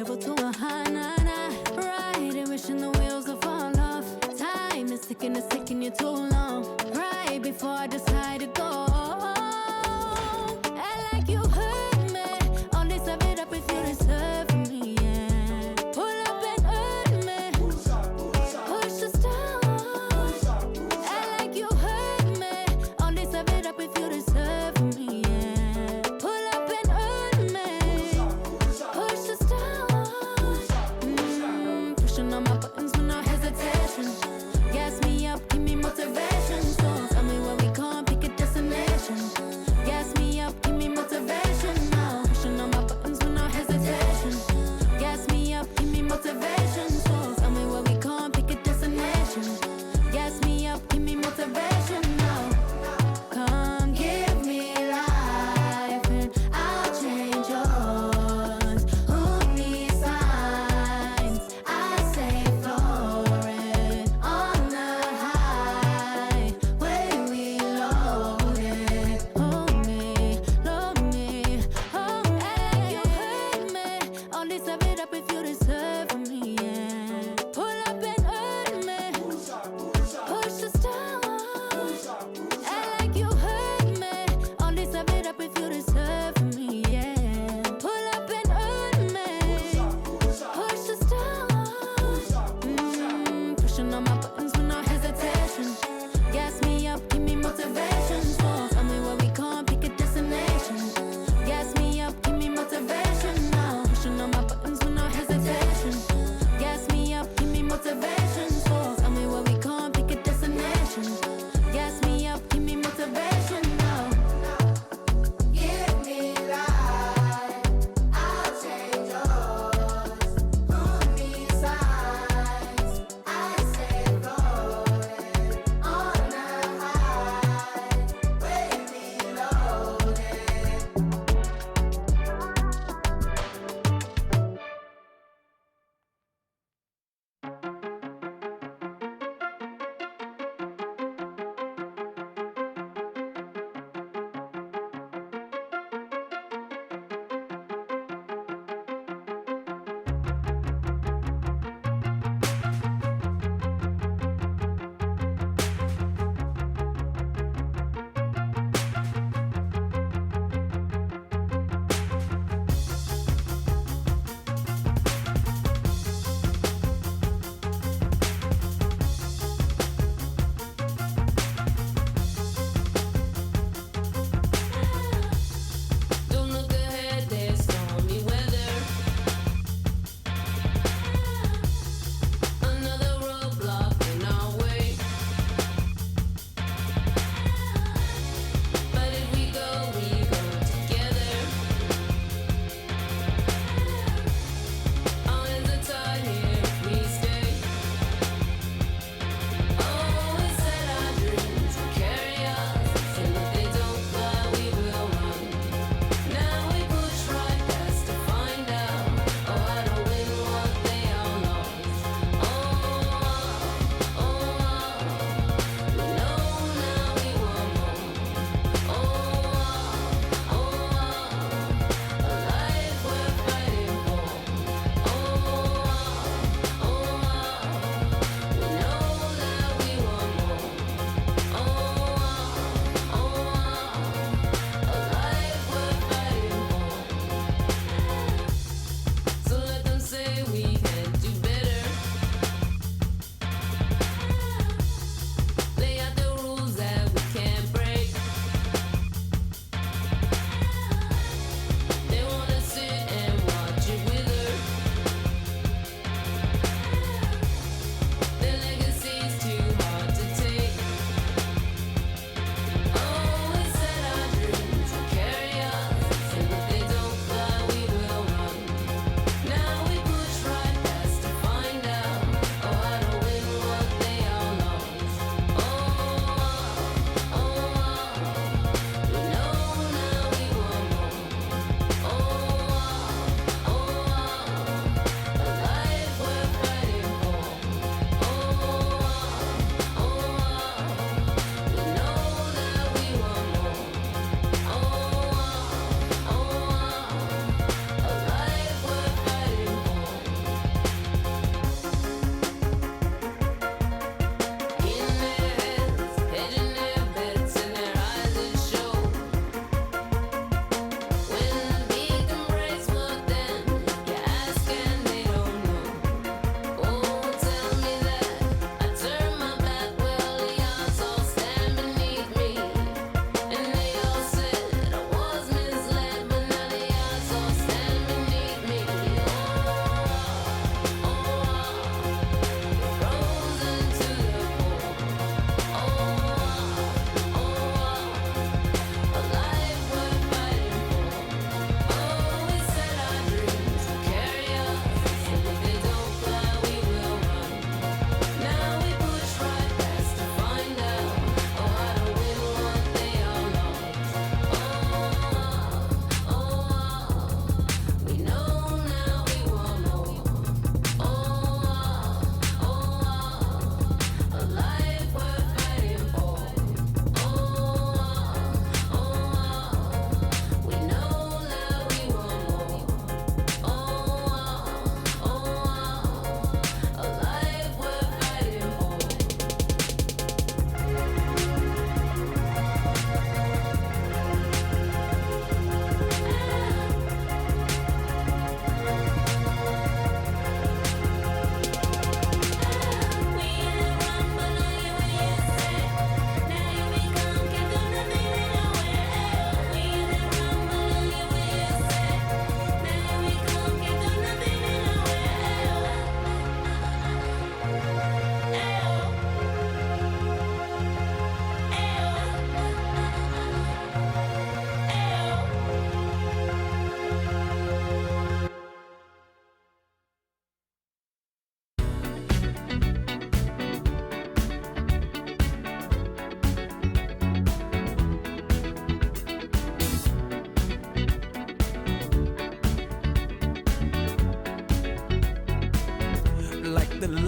level to a high, nah, nah. Riding, wishing the wheels will fall off. Time is ticking, it's taking you too long. Right before I decide to go. Act like you hurt me. Only serve it up if you deserve me, yeah. Pull up and hurt me. Push us down. Act like you hurt me. Only serve it up if you deserve me, yeah. Pull up and hurt me. Push us down.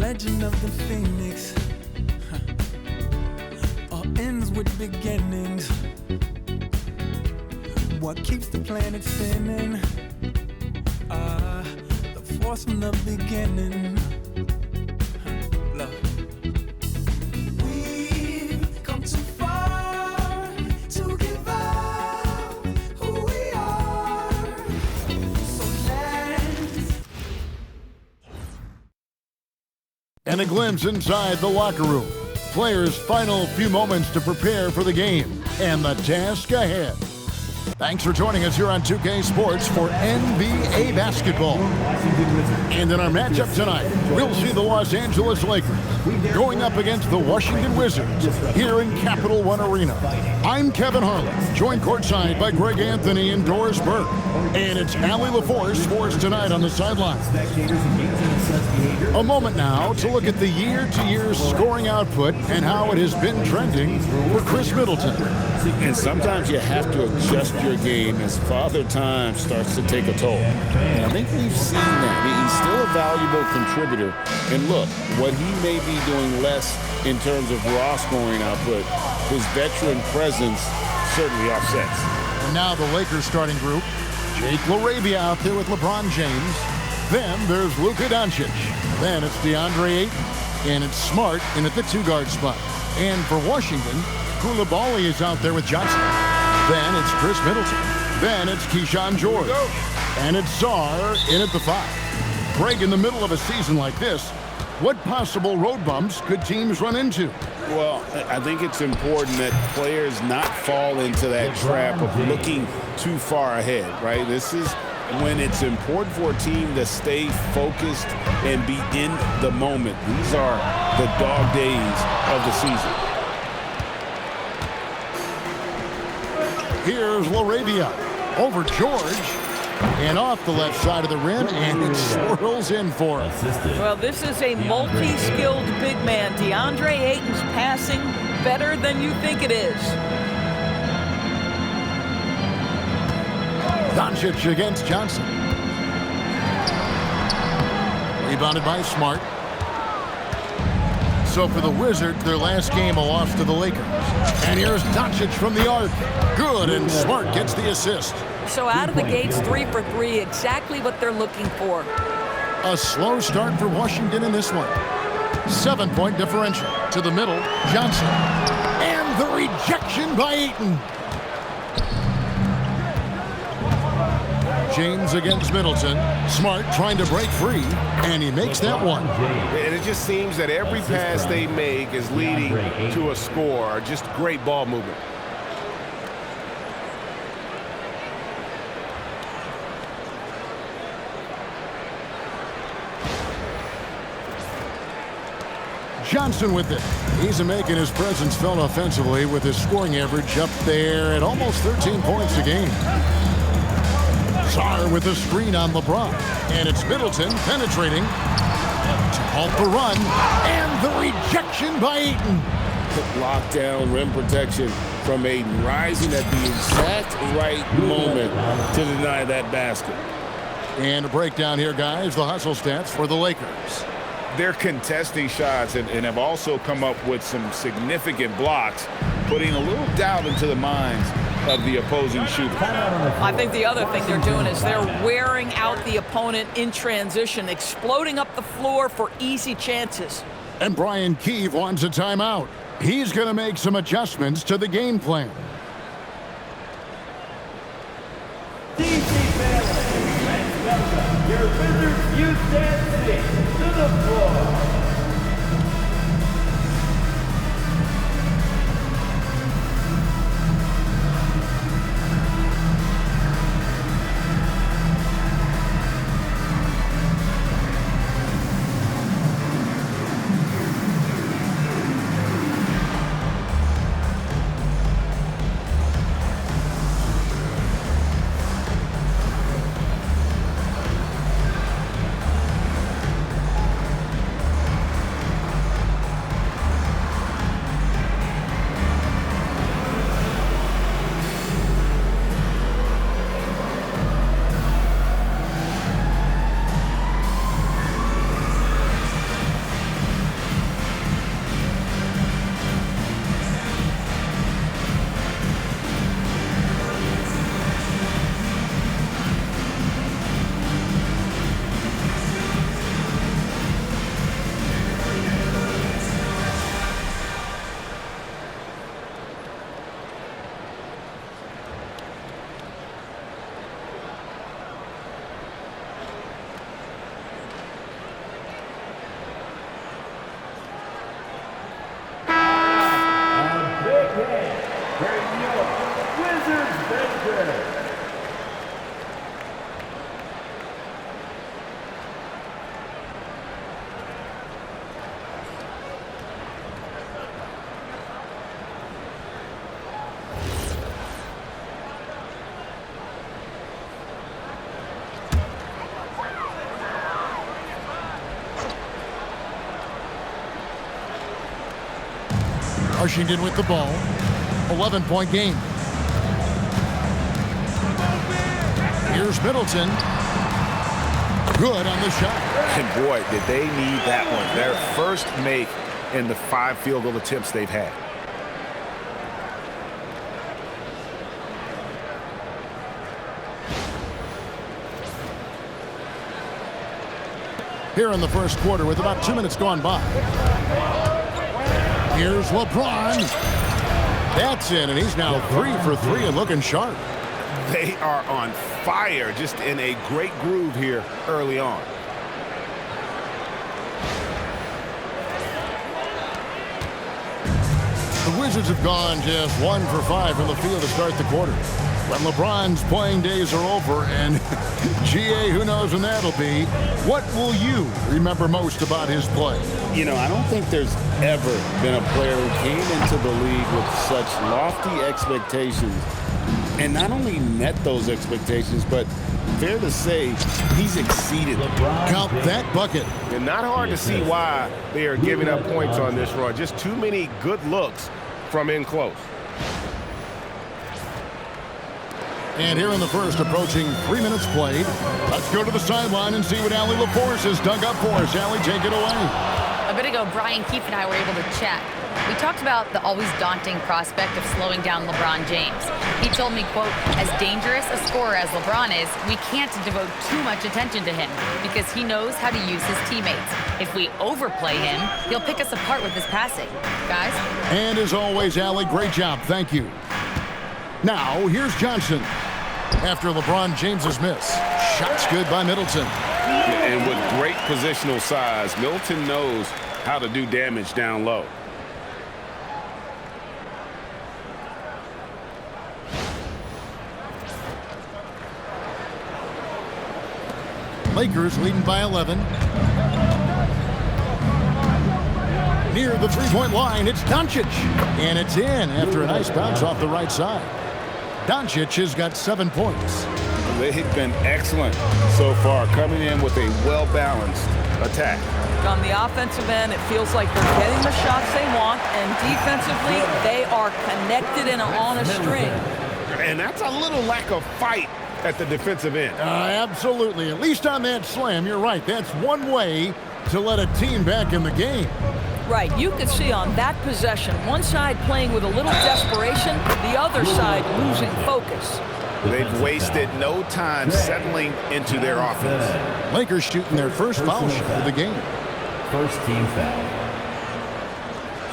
legend of the phoenix all ends with beginnings. What keeps the planet spinning? The force from the beginning. Love. We've come too far to give up who we are. So let's. And a glimpse inside the locker room. Players' final few moments to prepare for the game and the task ahead. Thanks for joining us here on 2K Sports for NBA basketball. And in our matchup tonight, we'll see the Los Angeles Lakers going up against the Washington Wizards here in Capital One Arena. I'm Kevin Harlan, joined courtside by Greg Anthony and Doris Burke. And it's Allie LaForce for us tonight on the sideline. A moment now to look at the year-to-year scoring output and how it has been trending for Chris Middleton. And sometimes you have to adjust your game as Father Time starts to take a toll. And I think we've seen that. He's still a valuable contributor. And look, what he may be doing less in terms of raw scoring output, his veteran presence certainly offsets. And now the Lakers starting group. Jake LaRavia out there with LeBron James. Then there's Luka Doncic. Then it's DeAndre Ayton. And it's Smart in at the two-guard spot. And for Washington, Koulibaly is out there with Johnson. Then it's Chris Middleton. Then it's Keyshawn George. And it's Czar in at the 5. Greg, in the middle of a season like this, what possible road bumps could teams run into? Well, I think it's important that players not fall into that trap of looking too far ahead, right? This is when it's important for a team to stay focused and be in the moment. These are the dog days of the season. Here's LaRavia over George and off the left side of the rim, and it swirls in for him. Well, this is a multi-skilled big man. DeAndre Ayton's passing better than you think it is. Doncic against Johnson. Rebounded by Smart. So for the Wizards, their last game a loss to the Lakers. And here's Doncic from the arc. Good, and Smart gets the assist. So out of the gates, 3 for 3, exactly what they're looking for. A slow start for Washington in this one. 7-point differential. To the middle, Johnson. And the rejection by Ayton. James against Middleton. Smart trying to break free, and he makes that one. And it just seems that every pass they make is leading to a score. Just great ball movement. Johnson with it. He's making his presence felt offensively with his scoring average up there at almost 13 points a game. Czar with a screen on LeBron. And it's Middleton penetrating to halt the run. And the rejection by Ayton. Lockdown, rim protection from Ayton, rising at the exact right moment to deny that basket. And a breakdown here, guys. The hustle stats for the Lakers. They're contesting shots and have also come up with some significant blocks, putting a little doubt into the minds of the opposing shooter. I think the other thing they're doing is they're wearing out the opponent in transition, exploding up the floor for easy chances. And Brian Keefe wants a timeout. He's going to make some adjustments to the game plan. DC family, let's welcome your Wizards youth dance team to the floor. Washington with the ball. 11-point game. Here's Middleton. Good on the shot. And boy, did they need that one. Their first make in the 5 field goal attempts they've had. Here in the first quarter with about 2 minutes gone by. Here's LeBron. That's in, and he's now 3 for 3 and looking sharp. They are on fire, just in a great groove here early on. The Wizards have gone just 1 for 5 from the field to start the quarter. When LeBron's playing days are over, and GA, who knows when that'll be, what will you remember most about his play? You know, I don't think there's ever been a player who came into the league with such lofty expectations and not only met those expectations, but fair to say, he's exceeded them. Count that bucket. And not hard to see why they are giving up points on this run. Just too many good looks from in close. And here in the first, approaching 3 minutes played. Let's go to the sideline and see what Allie LaForce has dug up for us. Allie, take it away. A bit ago, Brian Keefe and I were able to chat. We talked about the always daunting prospect of slowing down LeBron James. He told me, quote, as dangerous a scorer as LeBron is, we can't devote too much attention to him because he knows how to use his teammates. If we overplay him, he'll pick us apart with his passing. Guys? And as always, Allie, great job. Thank you. Now, here's Johnson. After LeBron James's miss. Shots good by Middleton. And with great positional size, Middleton knows how to do damage down low. Lakers leading by 11. Near the three-point line, it's Doncic. And it's in after a nice bounce off the right side. Doncic has got 7 points. They've been excellent so far, coming in with a well-balanced attack. On the offensive end, it feels like they're getting the shots they want, and defensively, they are connected and on a string. And that's a little lack of fight at the defensive end. Absolutely. At least on that slam, you're right. That's one way to let a team back in the game. Right, you could see on that possession, one side playing with a little desperation, the other side losing focus. They've wasted no time settling into their offense. Lakers shooting their first foul shot of the game. First team foul.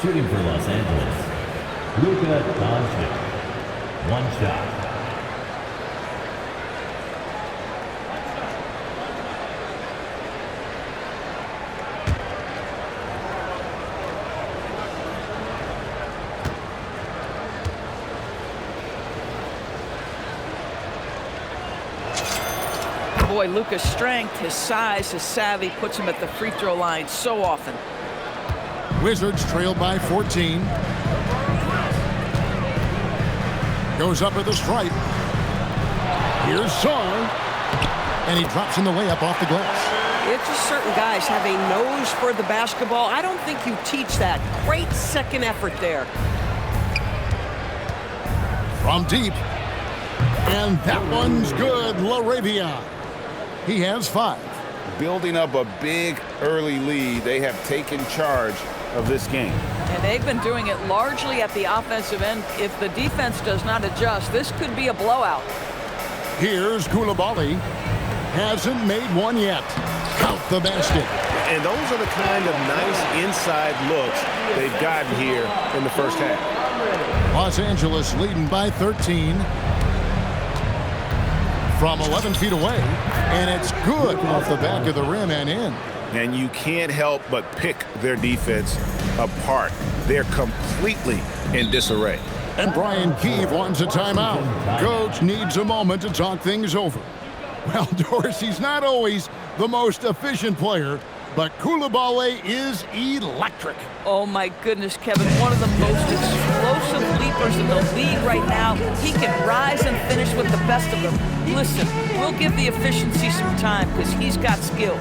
Shooting for Los Angeles, Luka Doncic. 1 shot. Boy, Luka's strength, his size, his savvy puts him at the free throw line so often. Wizards trailed by 14. Goes up at the stripe. Here's Song. And he drops in the layup off the glass. It's just certain guys have a nose for the basketball. I don't think you teach that. Great second effort there. From deep. And that one's good. LaRavia. He has 5. Building up a big early lead, they have taken charge of this game. And they've been doing it largely at the offensive end. If the defense does not adjust, this could be a blowout. Here's Koulibaly. Hasn't made one yet. Count the basket. And those are the kind of nice inside looks they've gotten here in the first half. Los Angeles leading by 13. From 11 feet away, and it's good off the back of the rim and in. And you can't help but pick their defense apart. They're completely in disarray. And Brian Keefe wants a timeout. Coach needs a moment to talk things over. Well, Dorsey's not always the most efficient player, but Koulibaly is electric. Oh, my goodness, Kevin. One of the most explosive leapers in the league right now. He can rise and finish with the best of them. Listen, we'll give the efficiency some time because he's got skill.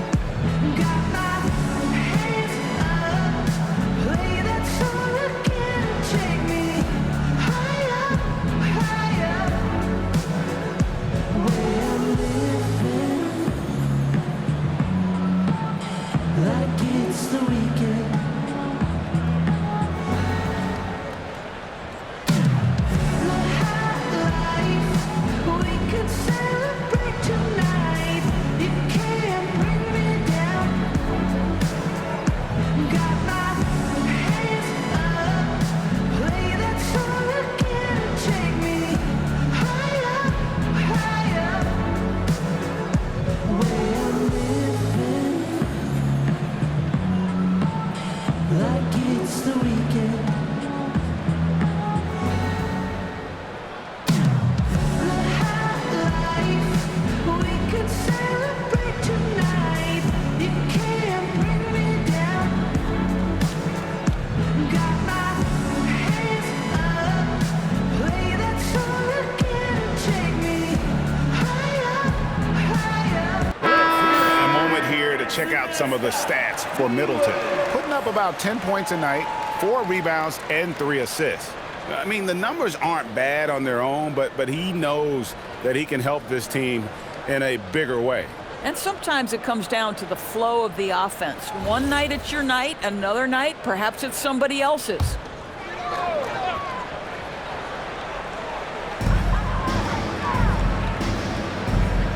check out some of the stats for Middleton. Putting up about 10 points a night, 4 rebounds, and 3 assists. I mean, the numbers aren't bad on their own, but he knows that he can help this team in a bigger way. And sometimes it comes down to the flow of the offense. One night it's your night, another night perhaps it's somebody else's.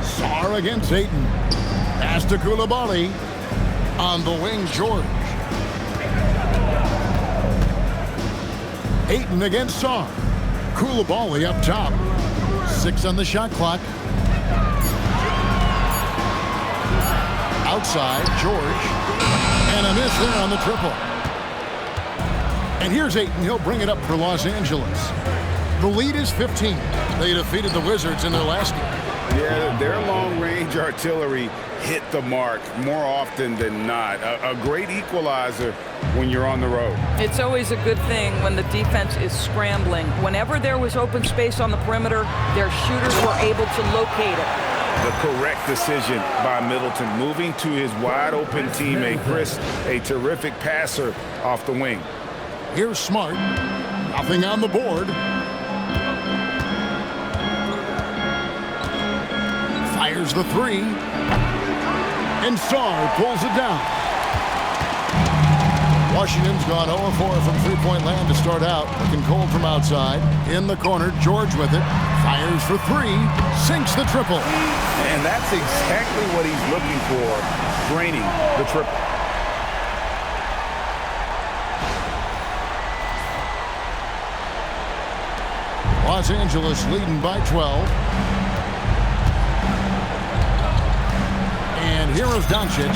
Sarr against Ayton. Pass to Coulibaly. On the wing, George. Ayton against Sarr. Coulibaly up top. 6 on the shot clock. Outside, George. And a miss there on the triple. And here's Ayton. He'll bring it up for Los Angeles. The lead is 15. They defeated the Wizards in their last game. Yeah, their long-range artillery hit the mark more often than not. A great equalizer when you're on the road. It's always a good thing when the defense is scrambling. Whenever there was open space on the perimeter, their shooters were able to locate it. The correct decision by Middleton, moving to his wide-open teammate, Chris, a terrific passer off the wing. Here's Smart. Nothing on the board. Fires the 3. And Sarr pulls it down. Washington's gone 0-4 from three-point land to start out. Looking cold from outside. In the corner, George with it. Fires for 3. Sinks the triple. And that's exactly what he's looking for, draining the triple. Los Angeles leading by 12. And here is Doncic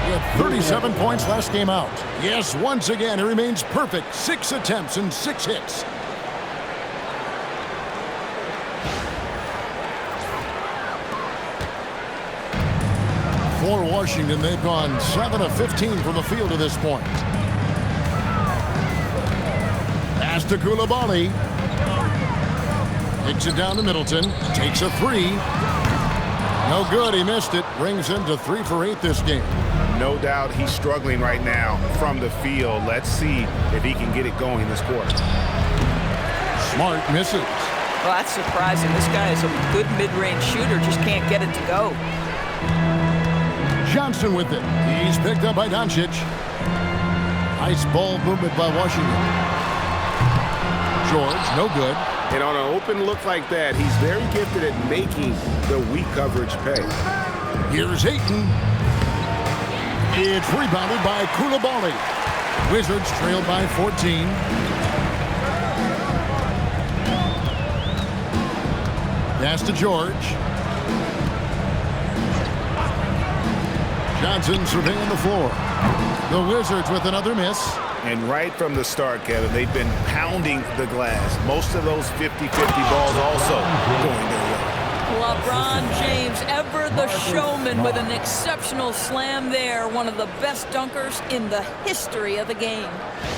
with 37 points last game out. Yes, once again, he remains perfect. 6 attempts and 6 hits. For Washington, they've gone 7 of 15 from the field to this point. Pass to Coulibaly. Takes it down to Middleton. Takes a 3. No good. He missed it. Brings him to 3 for 8 this game. No doubt he's struggling right now from the field. Let's see if he can get it going this quarter. Smart misses. Well, that's surprising. This guy is a good mid-range shooter, just can't get it to go. Johnson with it. He's picked up by Doncic. Nice ball movement by Washington. George, no good. And on an open look like that, he's very gifted at making the weak coverage pay. Here's Ayton. It's rebounded by Coulibaly. Wizards trail by 14. Pass to George. Johnson surveying the floor. The Wizards with another miss. And right from the start, Kevin, they've been pounding the glass. Most of those 50-50 balls also going their way. LeBron James, ever the showman, with an exceptional slam there. One of the best dunkers in the history of the game.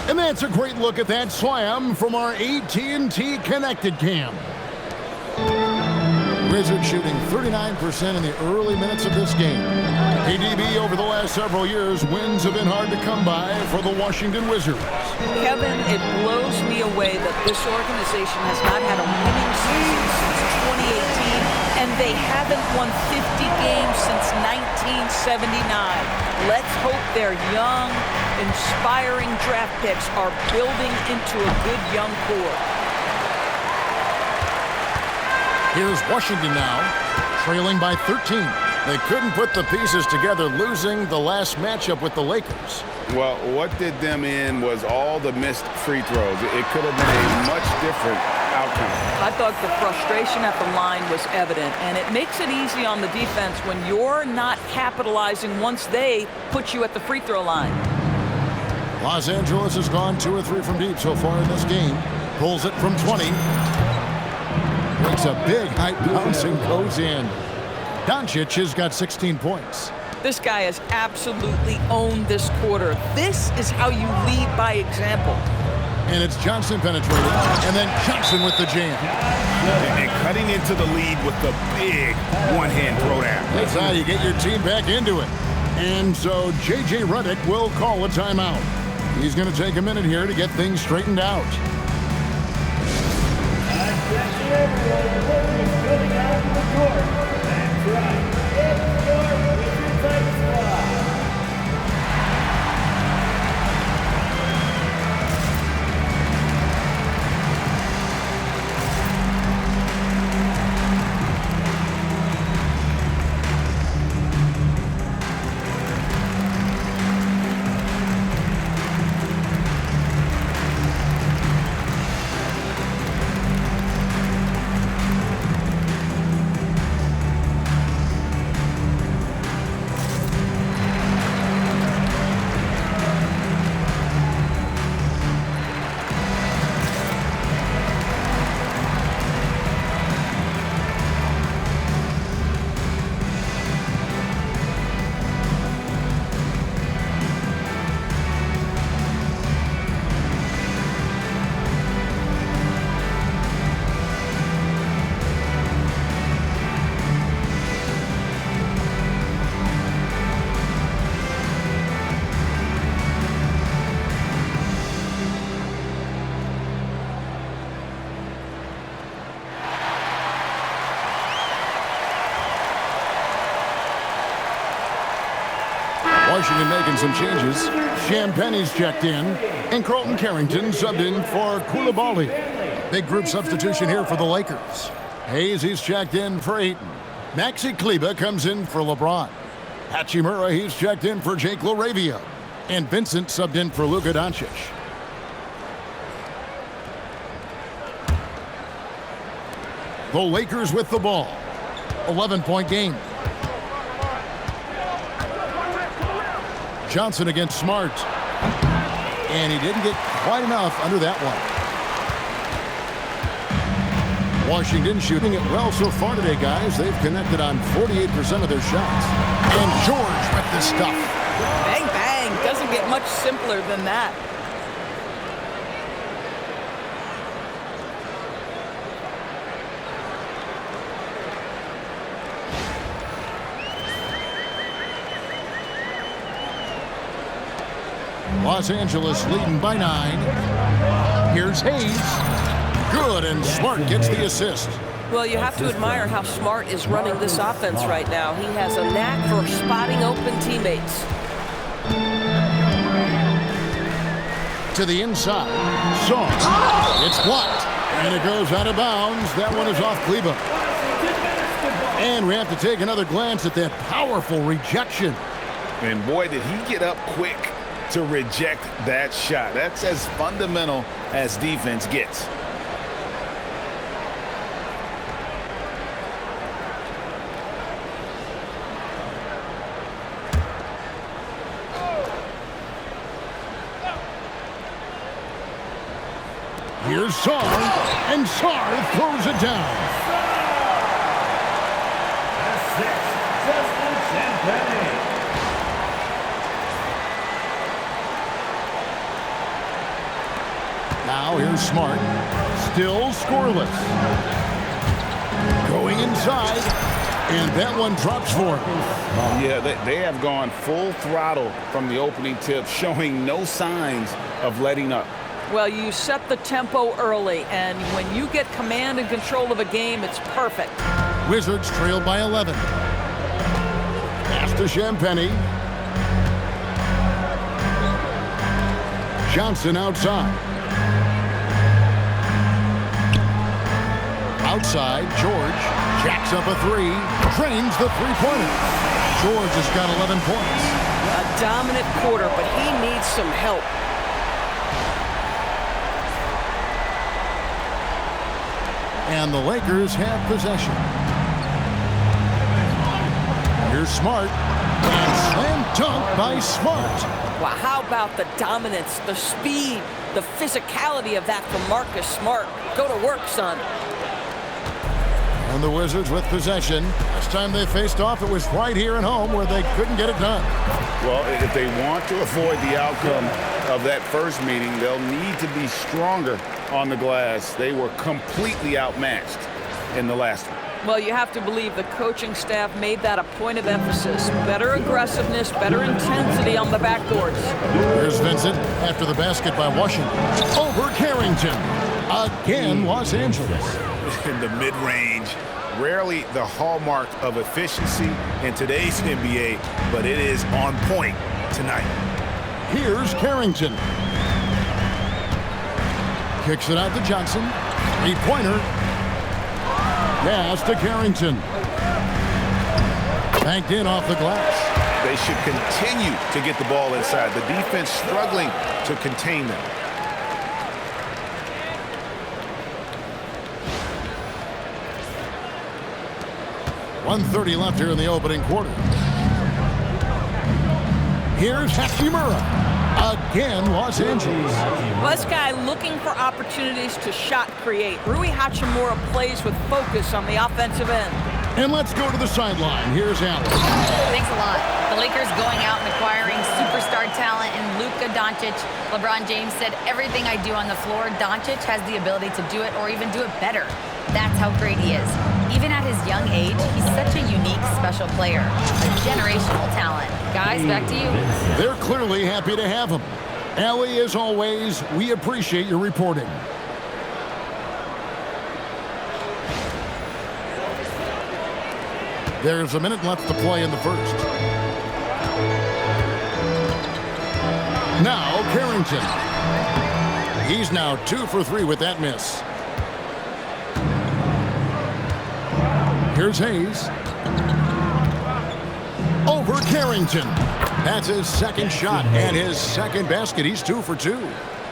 And that's a great look at that slam from our AT&T Connected Cam. Wizards shooting 39% in the early minutes of this game. ADB over the last several years, wins have been hard to come by for the Washington Wizards. Kevin, it blows me away that this organization has not had a winning season since 2018, and they haven't won 50 games since 1979. Let's hope their young, inspiring draft picks are building into a good young core. Here's Washington now, trailing by 13. They couldn't put the pieces together, losing the last matchup with the Lakers. Well, what did them in was all the missed free throws. It could have been a much different outcome. I thought the frustration at the line was evident, and it makes it easy on the defense when you're not capitalizing once they put you at the free throw line. Los Angeles has gone 2 or 3 from deep so far in this game. Pulls it from 20. Makes a big high bounce and goes in. Doncic has got 16 points. This guy has absolutely owned this quarter. This is how you lead by example. And it's Johnson penetrating, and then Johnson with the jam. And cutting into the lead with the big one-hand throwdown. That's how you get your team back into it. And so J.J. Redick will call a timeout. He's going to take a minute here to get things straightened out. Attention everyone, workers coming out to the court. That's right, it's your Wizard Type Squad. Washington making some changes. Champagne's checked in, and Carlton Carrington subbed in for Koulibaly. Big group substitution here for the Lakers. Hayes, he's checked in for Ayton. Maxi Kleber comes in for LeBron. Hachimura, he's checked in for Jake LaRavia. And Vincent subbed in for Luka Doncic. The Lakers with the ball. 11-point game. Johnson against Smart. And he didn't get quite enough under that one. Washington shooting it well so far today, guys. They've connected on 48% of their shots. And George with the stuff. Bang, bang. Doesn't get much simpler than that. Los Angeles leading by 9. Here's Hayes. Good, and Smart gets the assist. Well, you have to admire how Smart is running this offense right now. He has a knack for spotting open teammates. To the inside. Song. It's blocked. And it goes out of bounds. That one is off Kleber. And we have to take another glance at that powerful rejection. And boy, did he get up quick to reject that shot. That's as fundamental as defense gets. Here's Sarr, and Sarr throws it down. Now here's Smart, still scoreless. Going inside, and that one drops for him. Yeah, they have gone full throttle from the opening tip, showing no signs of letting up. Well, you set the tempo early, and when you get command and control of a game, it's perfect. Wizards trailed by 11. Pass to Champagnie. Johnson outside. Outside, George jacks up a three, drains the three-pointer. George has got 11 points. A dominant quarter, but he needs some help. And the Lakers have possession. Here's Smart, and slam dunk by Smart. Wow, how about the dominance, the speed, the physicality of that from Marcus Smart? Go to work, son. And the Wizards with possession. Last time they faced off, it was right here at home where they couldn't get it done. Well, if they want to avoid the outcome of that first meeting, they'll need to be stronger on the glass. They were completely outmatched in the last one. Well, you have to believe the coaching staff made that a point of emphasis. Better aggressiveness, better intensity on the backboards. Here's Vincent after the basket by Washington. Over Carrington. Again, Los Angeles. In the mid-range, rarely the hallmark of efficiency in today's NBA, but it is on point tonight. Here's Carrington. Kicks it out to Johnson. 3-pointer. Pass to Carrington. Banked in off the glass. They should continue to get the ball inside. The defense struggling to contain them. .130 left here in the opening quarter. Here's Hachimura. Again, Los Angeles. Well, this guy looking for opportunities to shot create. Rui Hachimura plays with focus on the offensive end. And let's go to the sideline. Here's Allen. Thanks a lot. The Lakers going out and acquiring superstar talent in Luka Doncic. LeBron James said, everything I do on the floor, Doncic has the ability to do it or even do it better. That's how great he is. Even at his young age, he's such a unique, special player. A generational talent. Guys, back to you. They're clearly happy to have him. Allie, as always, we appreciate your reporting. There's a minute left to play in the first. Now, Carrington. He's now 2 for 3 with that miss. Here's Hayes. Over Carrington. That's his second shot and his second basket. He's 2 for 2.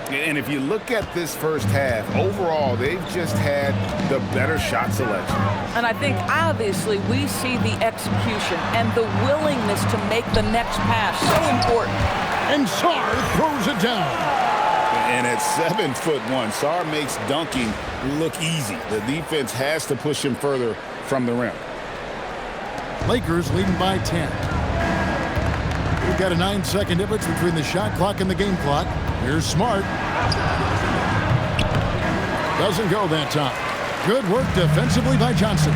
And if you look at this first half, overall, they've just had the better shot selection. And I think, obviously, we see the execution and the willingness to make the next pass so important. And Sarr throws it down. And at 7'1", Sarr makes dunking look easy. The defense has to push him further from the rim. Lakers leading by 10. We've got a 9-second difference between the shot clock and the game clock. Here's Smart. Doesn't go that time. Good work defensively by Johnson.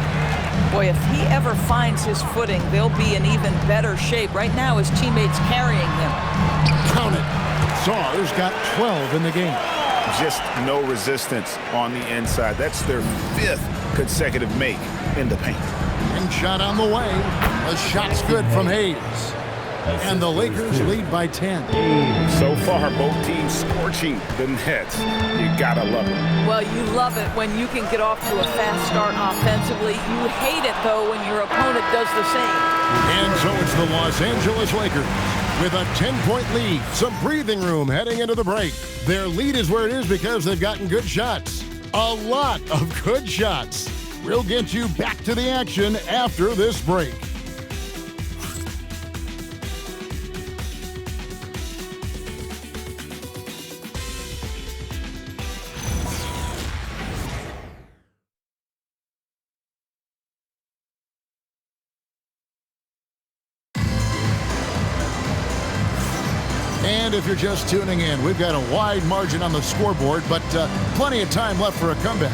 Boy, if he ever finds his footing, they'll be in even better shape. Right now, his teammates carrying him. Count it. Sarr's got 12 in the game. Just no resistance on the inside. That's their 5th consecutive make in the paint. And shot on the way. A shot's good from Hayes. And the Lakers lead by 10. So far, both teams scorching the nets. You gotta love it. Well, you love it when you can get off to a fast start offensively. You hate it, though, when your opponent does the same. And so it's the Los Angeles Lakers with a 10-point lead. Some breathing room heading into the break. Their lead is where it is because they've gotten good shots. A lot of good shots. We'll get you back to the action after this break. And if you're just tuning in, we've got a wide margin on the scoreboard, but plenty of time left for a comeback.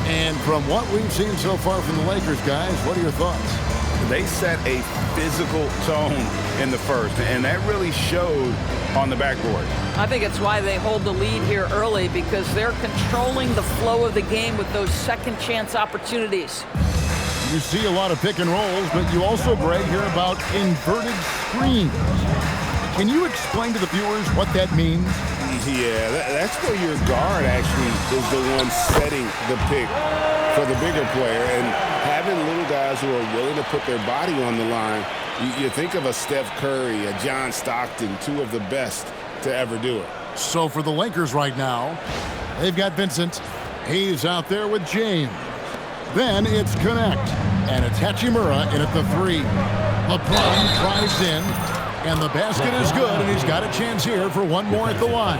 And from what we've seen so far from the Lakers, guys, what are your thoughts? They set a physical tone in the first, and that really showed on the backboard. I think it's why they hold the lead here early, because they're controlling the flow of the game with those second chance opportunities. You see a lot of pick and rolls, but you also, Greg, hear about inverted screens. Can you explain to the viewers what that means? Yeah, that's where your guard actually is the one setting the pick for the bigger player, and having little guys who are willing to put their body on the line. You think of a Steph Curry, a John Stockton, 2 of the best to ever do it. So for the Lakers right now, they've got Vincent. He's out there with James. Then it's Connect, and it's Hachimura in at the 3. LeBron drives in. And the basket is good, and he's got a chance here for one more at the line.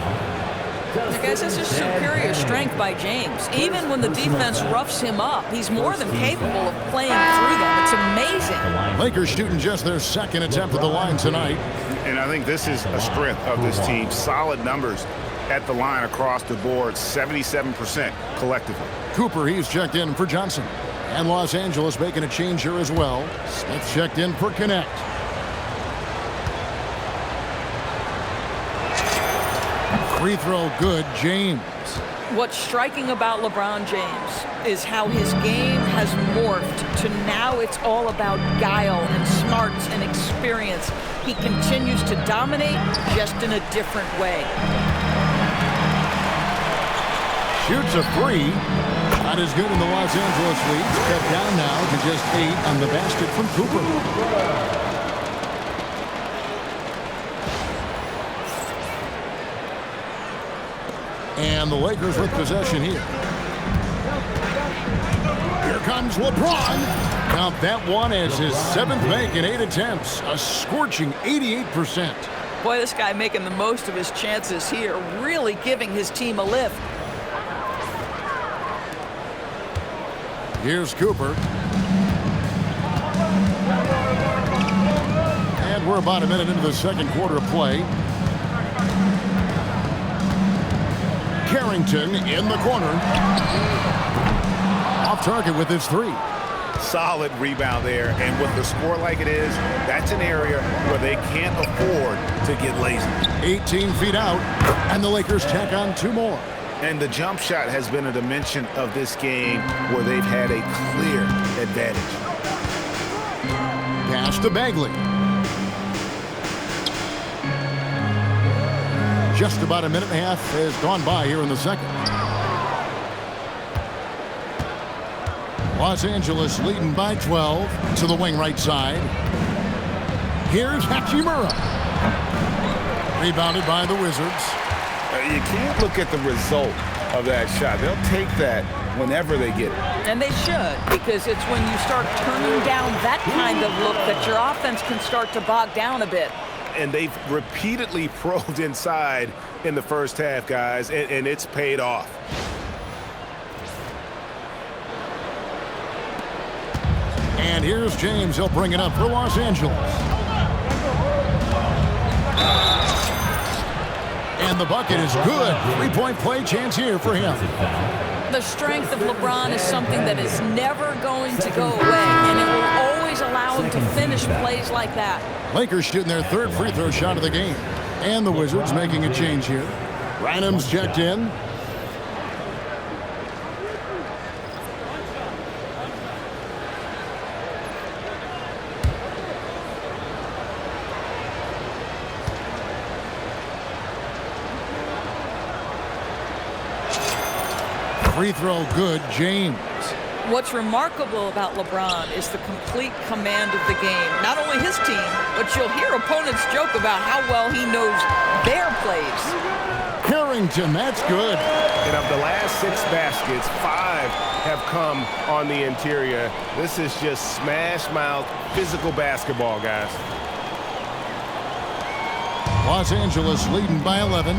Now, guys, this is superior strength by James. Even when the defense roughs him up, he's more than capable of playing through them. It's amazing. Lakers shooting just their second attempt at the line tonight. And I think this is a strength of this team. Solid numbers at the line across the board, 77% collectively. Cooper, he's checked in for Johnson. And Los Angeles making a change here as well. Smith checked in for connect. Free throw good, James. What's striking about LeBron James is how his game has morphed to now it's all about guile and smarts and experience. He continues to dominate just in a different way. Shoots a three. Not as good in the Los Angeles leads. Cut down now to just 8 on the basket from Cooper. And the Lakers with possession here. Here comes LeBron. Count that one as his 7th make in 8 attempts. A scorching 88%. Boy, this guy making the most of his chances here, really giving his team a lift. Here's Cooper. And we're about a minute into the second quarter of play. Carrington in the corner. Off target with his 3. Solid rebound there, and with the score like it is, that's an area where they can't afford to get lazy. 18 feet out, and the Lakers tack on 2 more. And the jump shot has been a dimension of this game where they've had a clear advantage. Pass to Bagley. Just about a minute and a half has gone by here in the second. Los Angeles leading by 12 to the wing right side. Here's Hachimura. Rebounded by the Wizards. You can't look at the result of that shot. They'll take that whenever they get it. And they should, because it's when you start turning down that kind of look that your offense can start to bog down a bit. And they've repeatedly probed inside in the first half, guys, and it's paid off. And here's James. He'll bring it up for Los Angeles. And the bucket is good. 3-point play chance here for him. The strength of LeBron is something that is never going to go away, and it will always allow him to finish plays like that. Lakers shooting their 3rd free throw shot of the game. And the Wizards making a change here. Rynham's checked in. Free throw good, James. What's remarkable about LeBron is the complete command of the game. Not only his team, but you'll hear opponents joke about how well he knows their plays. Carrington, that's good. And of the last 6 baskets, 5 have come on the interior. This is just smash mouth, physical basketball, guys. Los Angeles leading by 11.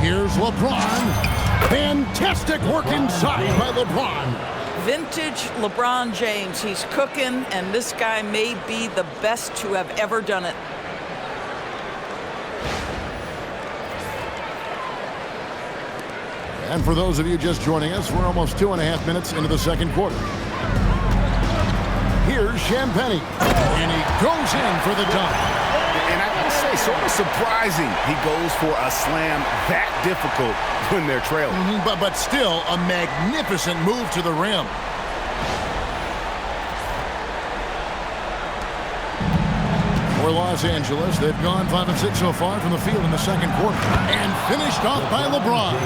Here's LeBron. Fantastic work inside by LeBron. Vintage LeBron James. He's cooking, and this guy may be the best to have ever done it. And for those of you just joining us, we're almost 2.5 minutes into the second quarter. Here's Champagnie, and he goes in for the dunk. And I gotta say, sort of surprising he goes for a slam that difficult when they're trailing. But still a magnificent move to the rim. For Los Angeles, they've gone 5 of 6 so far from the field in the second quarter. And finished off by LeBron.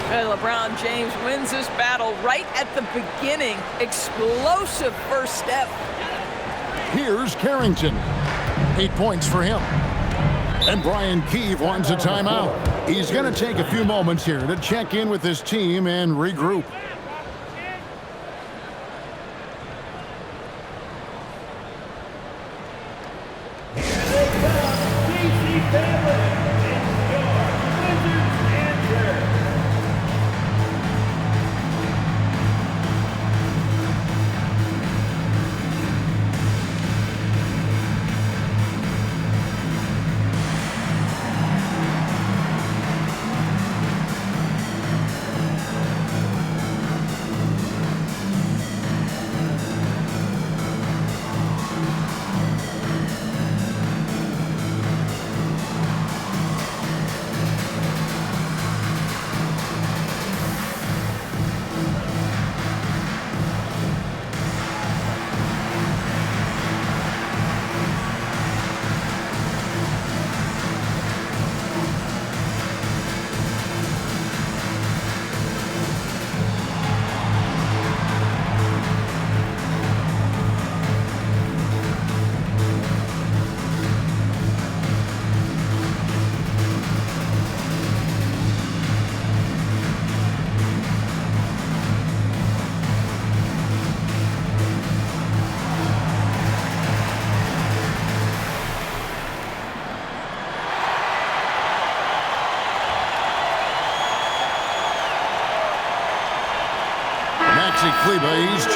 LeBron James wins this battle right at the beginning. Explosive first step. Here's Carrington. 8 points for him. And Brian Keefe wants a timeout. He's going to take a few moments here to check in with his team and regroup.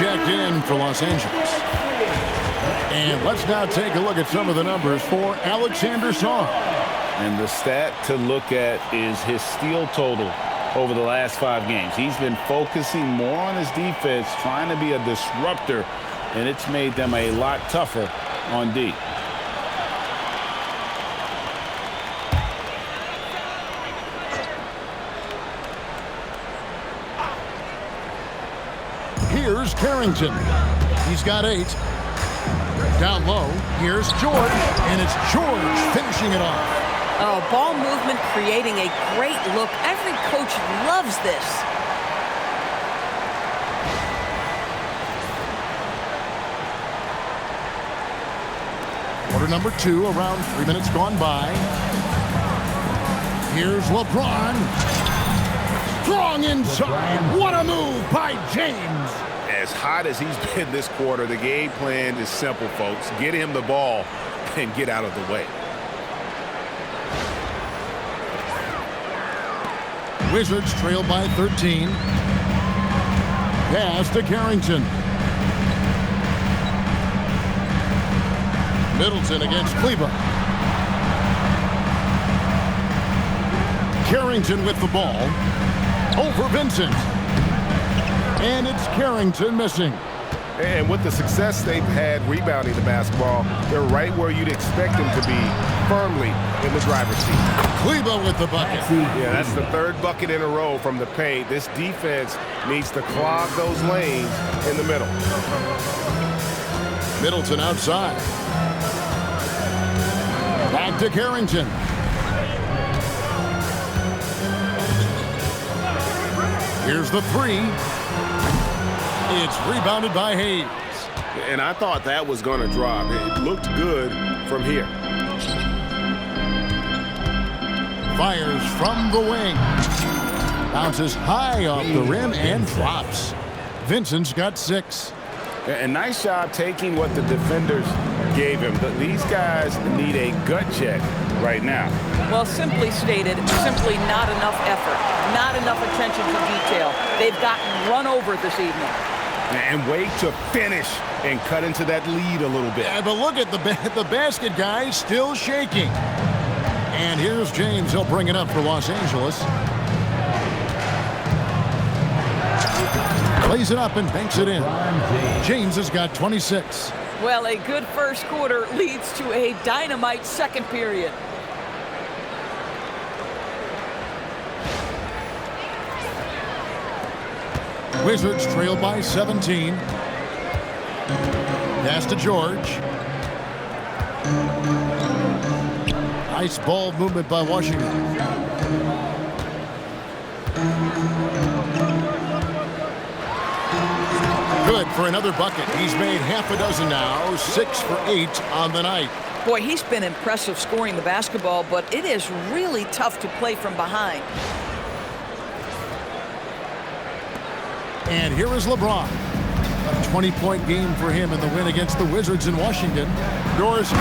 checked in for Los Angeles. And let's now take a look at some of the numbers for Alexander Song. And the stat to look at is his steal total over the last 5 games. He's been focusing more on his defense, trying to be a disruptor, and it's made them a lot tougher on D. Here's Carrington. He's got 8. Down low, here's George, and it's George finishing it off. Oh, ball movement creating a great look. Every coach loves this. Quarter number 2, around 3 minutes gone by. Here's LeBron. Strong inside. What a move by James. As hot as he's been this quarter, the game plan is simple, folks. Get him the ball and get out of the way. Wizards trail by 13. Pass to Carrington. Middleton against Kleber. Carrington with the ball. Over Vincent. And it's Carrington missing. And with the success they've had rebounding the basketball, they're right where you'd expect them to be, firmly in the driver's seat. Kleber with the bucket. Yeah, that's the 3rd bucket in a row from the paint. This defense needs to clog those lanes in the middle. Middleton outside. Back to Carrington. Here's the 3. It's rebounded by Hayes. And I thought that was going to drop. It looked good from here. Fires from the wing. Bounces high off the rim and drops. Vincent's got 6. And nice job taking what the defenders gave him. These guys need a gut check right now. Well, simply stated, simply not enough effort, not enough attention to detail. They've gotten run over this evening. And wait to finish and cut into that lead a little bit. Yeah, but look at the basket guy still shaking. And here's James. He'll bring it up for Los Angeles. Plays it up and banks it in. James has got 26. Well, a good first quarter leads to a dynamite second period. Wizards trail by 17. Pass to George. Nice ball movement by Washington. Good for another bucket. He's made half a dozen now, 6 for 8 on the night. Boy, he's been impressive scoring the basketball, but it is really tough to play from behind. And here is LeBron. A 20-point game for him in the win against the Wizards in Washington. Doors.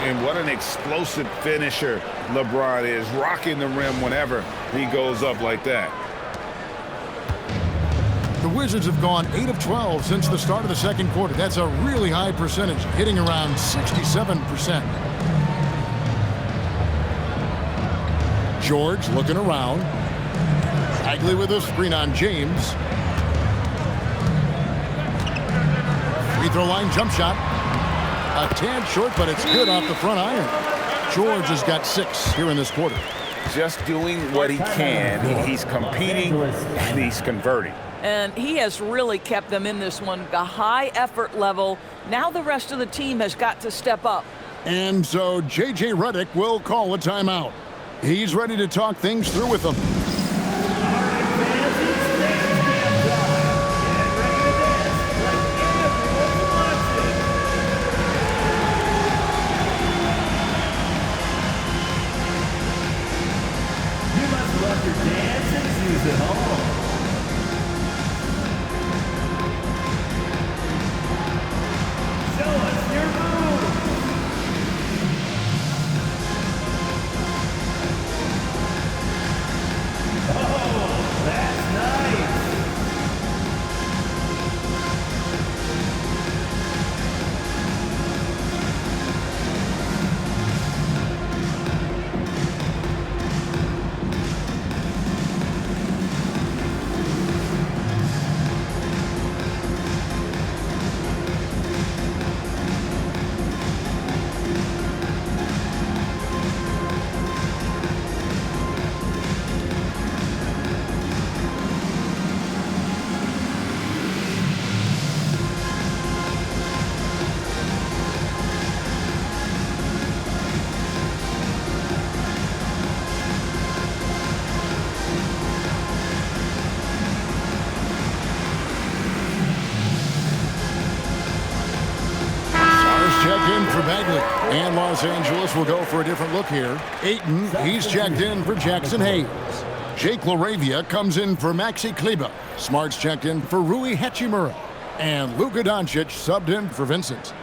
And what an explosive finisher LeBron is, rocking the rim whenever he goes up like that. The Wizards have gone 8 of 12 since the start of the second quarter. That's a really high percentage, hitting around 67%. George looking around. Bagley with a screen on James. Free throw line jump shot. A tad short, but it's good off the front iron. George has got 6 here in this quarter. Just doing what he can. He's competing and he's converting. And he has really kept them in this one. The high effort level. Now the rest of the team has got to step up. And so J.J. Redick will call a timeout. He's ready to talk things through with them. Bagley. And Los Angeles will go for a different look here. Ayton, he's checked in for Jackson Hayes. Jake LaRavia comes in for Maxi Kleber. Smart's checked in for Rui Hachimura. And Luka Doncic subbed in for Vincent.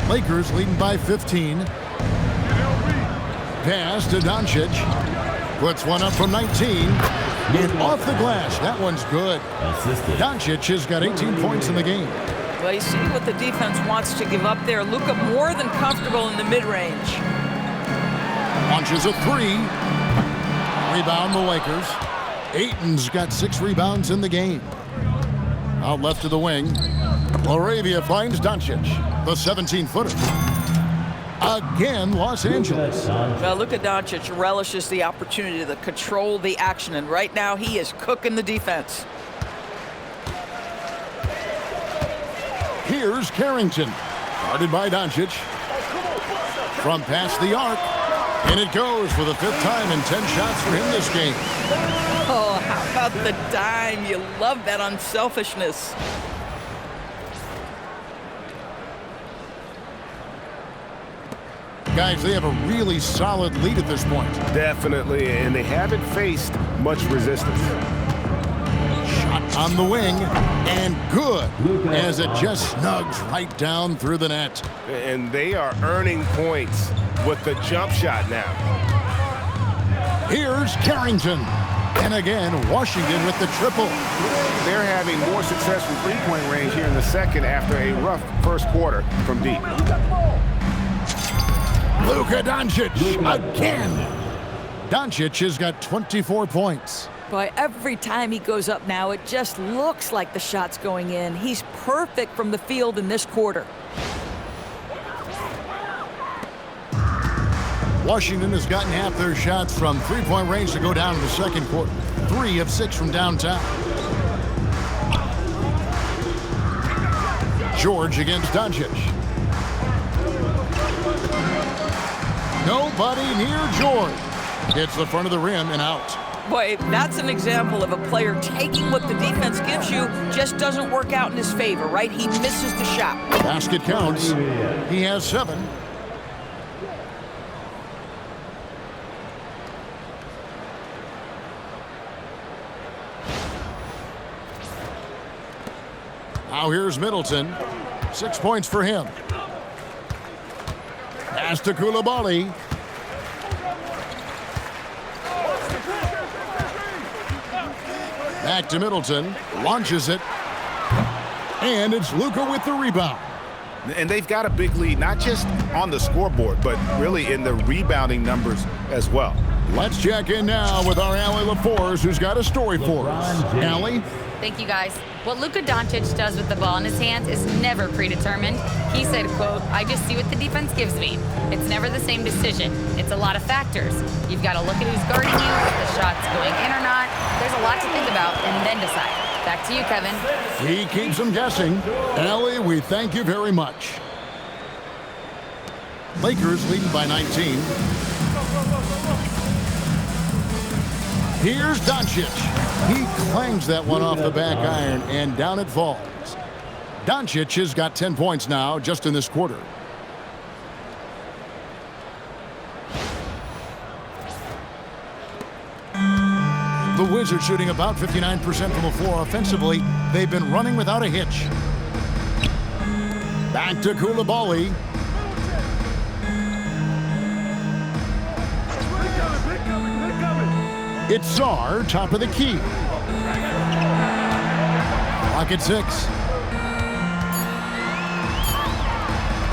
Lakers leading by 15. Pass to Doncic. Puts one up from 19. And off the glass. That one's good. Doncic has got 18 points in the game. Well, you see what the defense wants to give up there. Luka more than comfortable in the mid-range. Launches a three. Rebound the Lakers. Ayton's got 6 rebounds in the game. Out left to the wing. LaRavia finds Doncic, the 17-footer. Again, Los Angeles. Well, Luka Doncic relishes the opportunity to control the action, and right now he is cooking the defense. Here's Carrington, guarded by Doncic. From past the arc, and it goes for the 5th time in 10 shots for him this game. Oh, how about the dime? You love that unselfishness. Guys, they have a really solid lead at this point. Definitely, and they haven't faced much resistance. Shot on the wing, and good, as it just snugs right down through the net. And they are earning points with the jump shot now. Here's Carrington. And again, Washington with the triple. They're having more success from three-point range here in the second after a rough first quarter from deep. Luka Doncic again. Doncic has got 24 points. Boy, every time he goes up now, it just looks like the shot's going in. He's perfect from the field in this quarter. Washington has gotten half their shots from three-point range to go down in the second quarter. 3 of 6 from downtown. George against Doncic. Nobody near George. Hits the front of the rim and out. Boy, that's an example of a player taking what the defense gives you, just doesn't work out in his favor, right? He misses the shot. Basket counts. He has 7. Now here's Middleton. 6 points for him. Pass to Koulibaly. Back to Middleton. Launches it. And it's Luka with the rebound. And they've got a big lead, not just on the scoreboard, but really in the rebounding numbers as well. Let's check in now with our Allie LaForce, who's got a story for us. Allie? Thank you, guys. What Luka Doncic does with the ball in his hands is never predetermined. He said, quote, "I just see what the defense gives me. It's never the same decision. It's a lot of factors. You've got to look at who's guarding you, if the shot's going in or not. There's a lot to think about and then decide." Back to you, Kevin. He keeps them guessing. Allie, we thank you very much. Lakers leading by 19. Here's Doncic. He clangs that one off the back iron, and down it falls. Doncic has got 10 points now just in this quarter. The Wizards shooting about 59% from the floor offensively. They've been running without a hitch. Back to Koulibaly. It's Czar, top of the key. Clock at 6.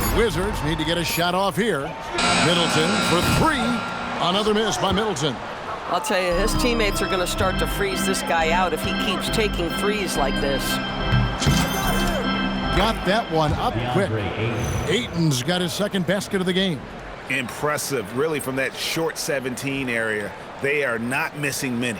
The Wizards need to get a shot off here. Middleton for 3. Another miss by Middleton. I'll tell you, his teammates are going to start to freeze this guy out if he keeps taking threes like this. Got that one up quick. Ayton's got his second basket of the game. Impressive, really, from that short 17 area. They are not missing many.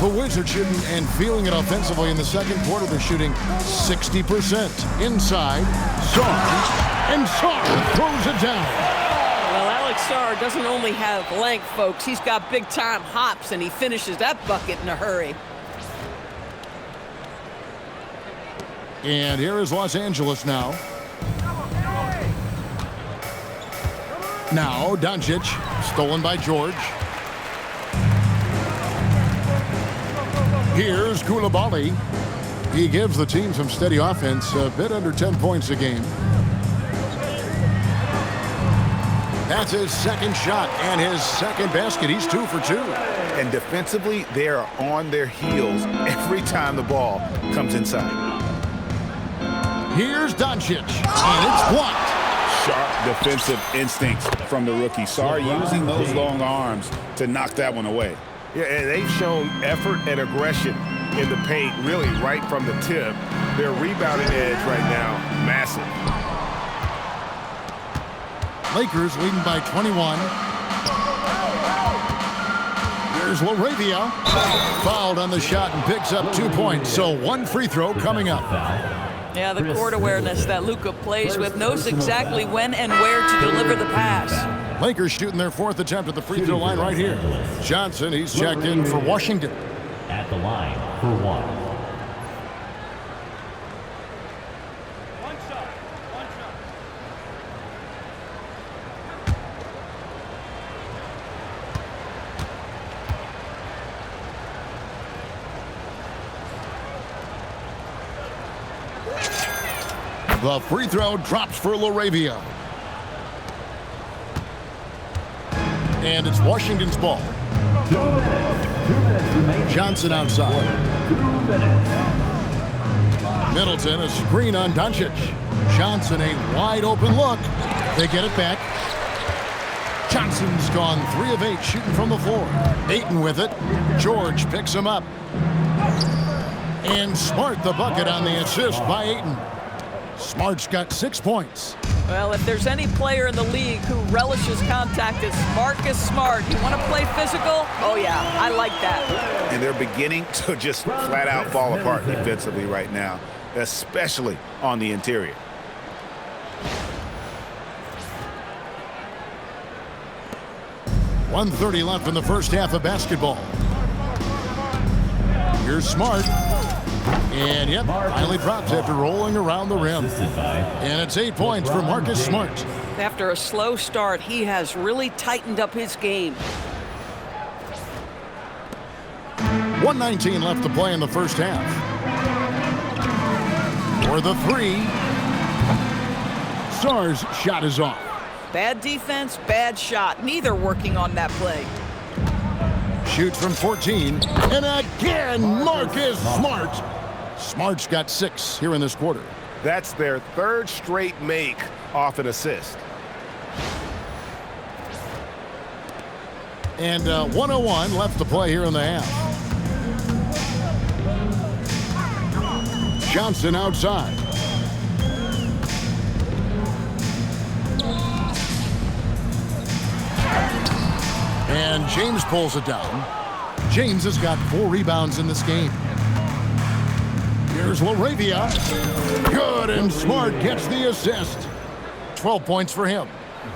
The Wizards shooting and feeling it offensively in the second quarter. They're shooting 60%. Inside, Czar And Sarr throws it down. Well, Alex Sarr doesn't only have length, folks. He's got big-time hops, and he finishes that bucket in a hurry. And here is Los Angeles now. Now Doncic, stolen by George. Here's Koulibaly. He gives the team some steady offense, a bit under 10 points a game. That's his second shot and his second basket. He's 2 for 2. And defensively, they are on their heels every time the ball comes inside. Here's Doncic, and it's blocked. Sharp defensive instincts from the rookie. Sarr using those long arms to knock that one away. Yeah, and they've shown effort and aggression in the paint, really right from the tip. Their rebounding edge right now, massive. Lakers leading by 21. Here's LaRavia. Fouled on the shot and picks up 2 points. So 1 free throw coming up. Yeah, the court awareness that Luka plays with, knows exactly when and where to deliver the pass. Lakers shooting their 4th attempt at the free throw line right here. Johnson, he's checked in for Washington. At the line for 1. The free throw drops for LaRavia. And it's Washington's ball. 2 minutes remaining. Johnson outside. 2 minutes. Middleton, a screen on Doncic. Johnson, a wide open look. They get it back. Johnson's gone 3 of 8 shooting from the floor. Ayton with it. George picks him up. And Smart the bucket on the assist by Ayton. Smart's got 6 points. Well, if there's any player in the league who relishes contact, it's Marcus Smart. You want to play physical? Oh, yeah, I like that. And they're beginning to just flat out fall apart defensively right now, especially on the interior. .130 left in the first half of basketball. Here's Smart. And yep, finally drops after rolling around the rim. And it's 8 points for Marcus Smart. After a slow start, he has really tightened up his game. 1:19 left to play in the first half. For the 3. Sarr's shot is off. Bad defense, bad shot. Neither working on that play. Shoots from 14. And again, Marcus Smart. Smart's got 6 here in this quarter. That's their 3rd straight make off an assist. And 1:01 left to play here in the half. Johnson outside. And James pulls it down. James has got 4 rebounds in this game. Here's LaRavia. Good, and Smart gets the assist. 12 points for him.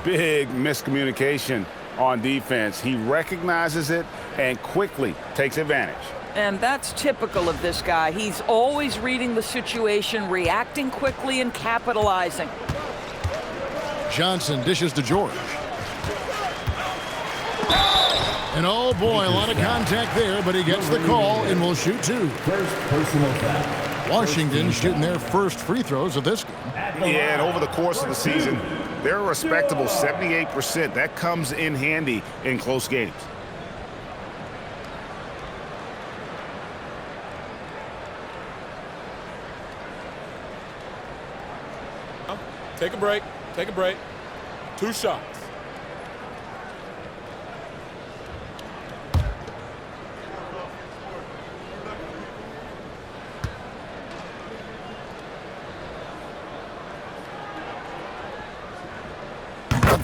Big miscommunication on defense. He recognizes it and quickly takes advantage. And that's typical of this guy. He's always reading the situation, reacting quickly, and capitalizing. Johnson dishes to George. And oh boy, a lot of contact there, but he gets the call and will shoot 2. First personal foul. Washington shooting their first free throws of this game. Yeah, and over the course of the season, they're a respectable 78%. That comes in handy in close games. Take a break. Take a break. 2 shots.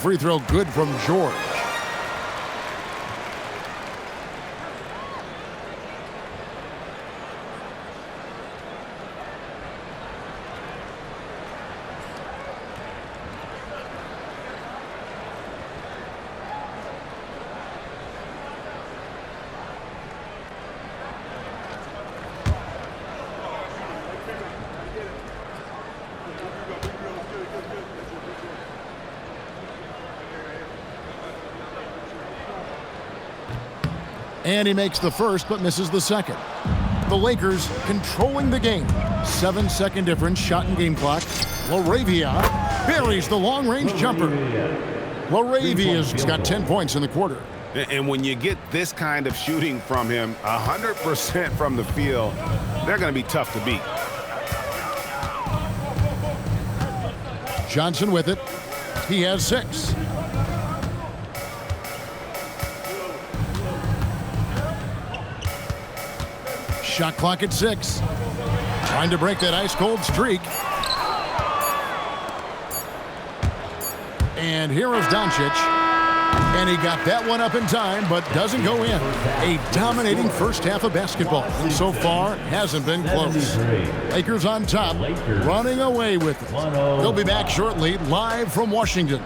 Free throw good from George. And he makes the first but misses the second. The Lakers controlling the game. 7-second difference, shot and game clock. LaRavia buries the long-range jumper. LaRavia's got 10 points in the quarter. And when you get this kind of shooting from him, 100% from the field, they're going to be tough to beat. Johnson with it. He has 6. Shot clock at 6. Trying to break that ice-cold streak. And here is Doncic. And he got that one up in time, but doesn't go in. A dominating first half of basketball. And so far, hasn't been close. Lakers on top, running away with it. They'll be back shortly, live from Washington.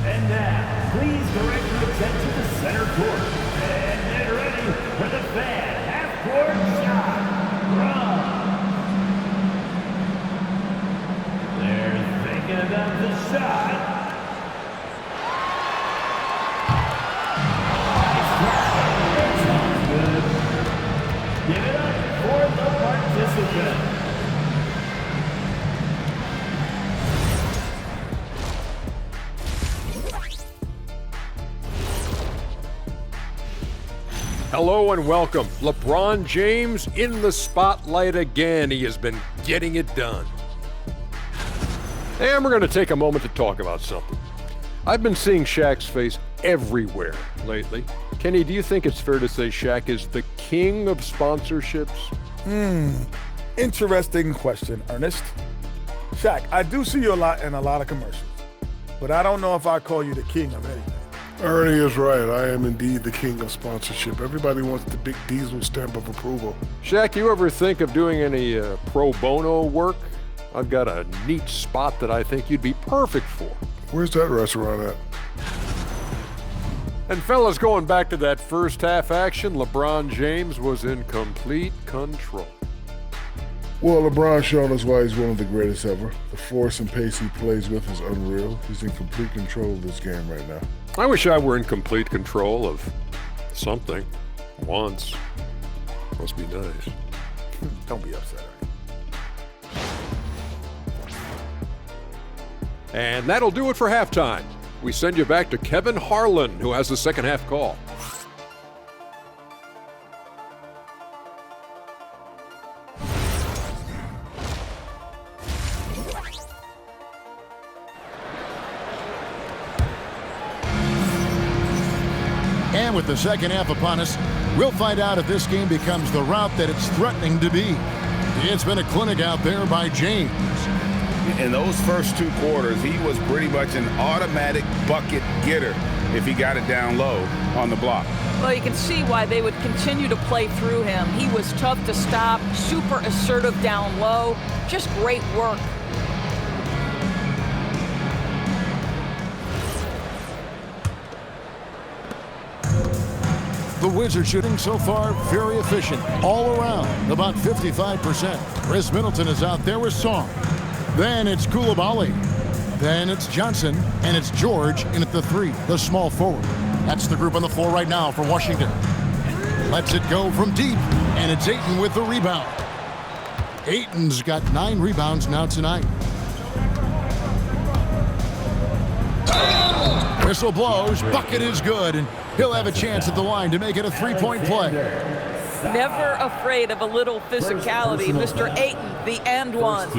And now, please direct your attention to center court. And get ready for the fan half-court shot. Run. They're thinking about the shot. Nice try. That sounds good. Give it up for the participant. Hello and welcome. LeBron James in the spotlight again. He has been getting it done. And we're going to take a moment to talk about something. I've been seeing Shaq's face everywhere lately. Kenny, do you think it's fair to say Shaq is the king of sponsorships? Interesting question, Ernest. Shaq, I do see you a lot in a lot of commercials, but I don't know if I call you the king of anything. Ernie is right. I am indeed the king of sponsorship. Everybody wants the big Diesel stamp of approval. Shaq, you ever think of doing any pro bono work? I've got a neat spot that I think you'd be perfect for. Where's that restaurant at? And fellas, going back to that first half action, LeBron James was in complete control. Well, LeBron's shown us why he's one of the greatest ever. The force and pace he plays with is unreal. He's in complete control of this game right now. I wish I were in complete control of something once. Must be nice. Don't be upset, Ernie. And that'll do it for halftime. We send you back to Kevin Harlan, who has the second half call. And with the second half upon us, we'll find out if this game becomes the route that it's threatening to be. It's been a clinic out there by James. In those first 2 quarters, he was pretty much an automatic bucket getter if he got it down low on the block. Well, you can see why they would continue to play through him. He was tough to stop, super assertive down low, just great work. The Wizards shooting so far very efficient all around, about 55%. Chris Middleton is out there with Song. Then it's Koulibaly. Then it's Johnson, and it's George in at the 3, the small forward. That's the group on the floor right now for Washington. Lets it go from deep, and it's Ayton with the rebound. Ayton's got 9 rebounds now tonight. Whistle blows, bucket is good, and he'll have a chance at the line to make it a 3-point play. Never afraid of a little physicality. Mr. Ayton, the and one.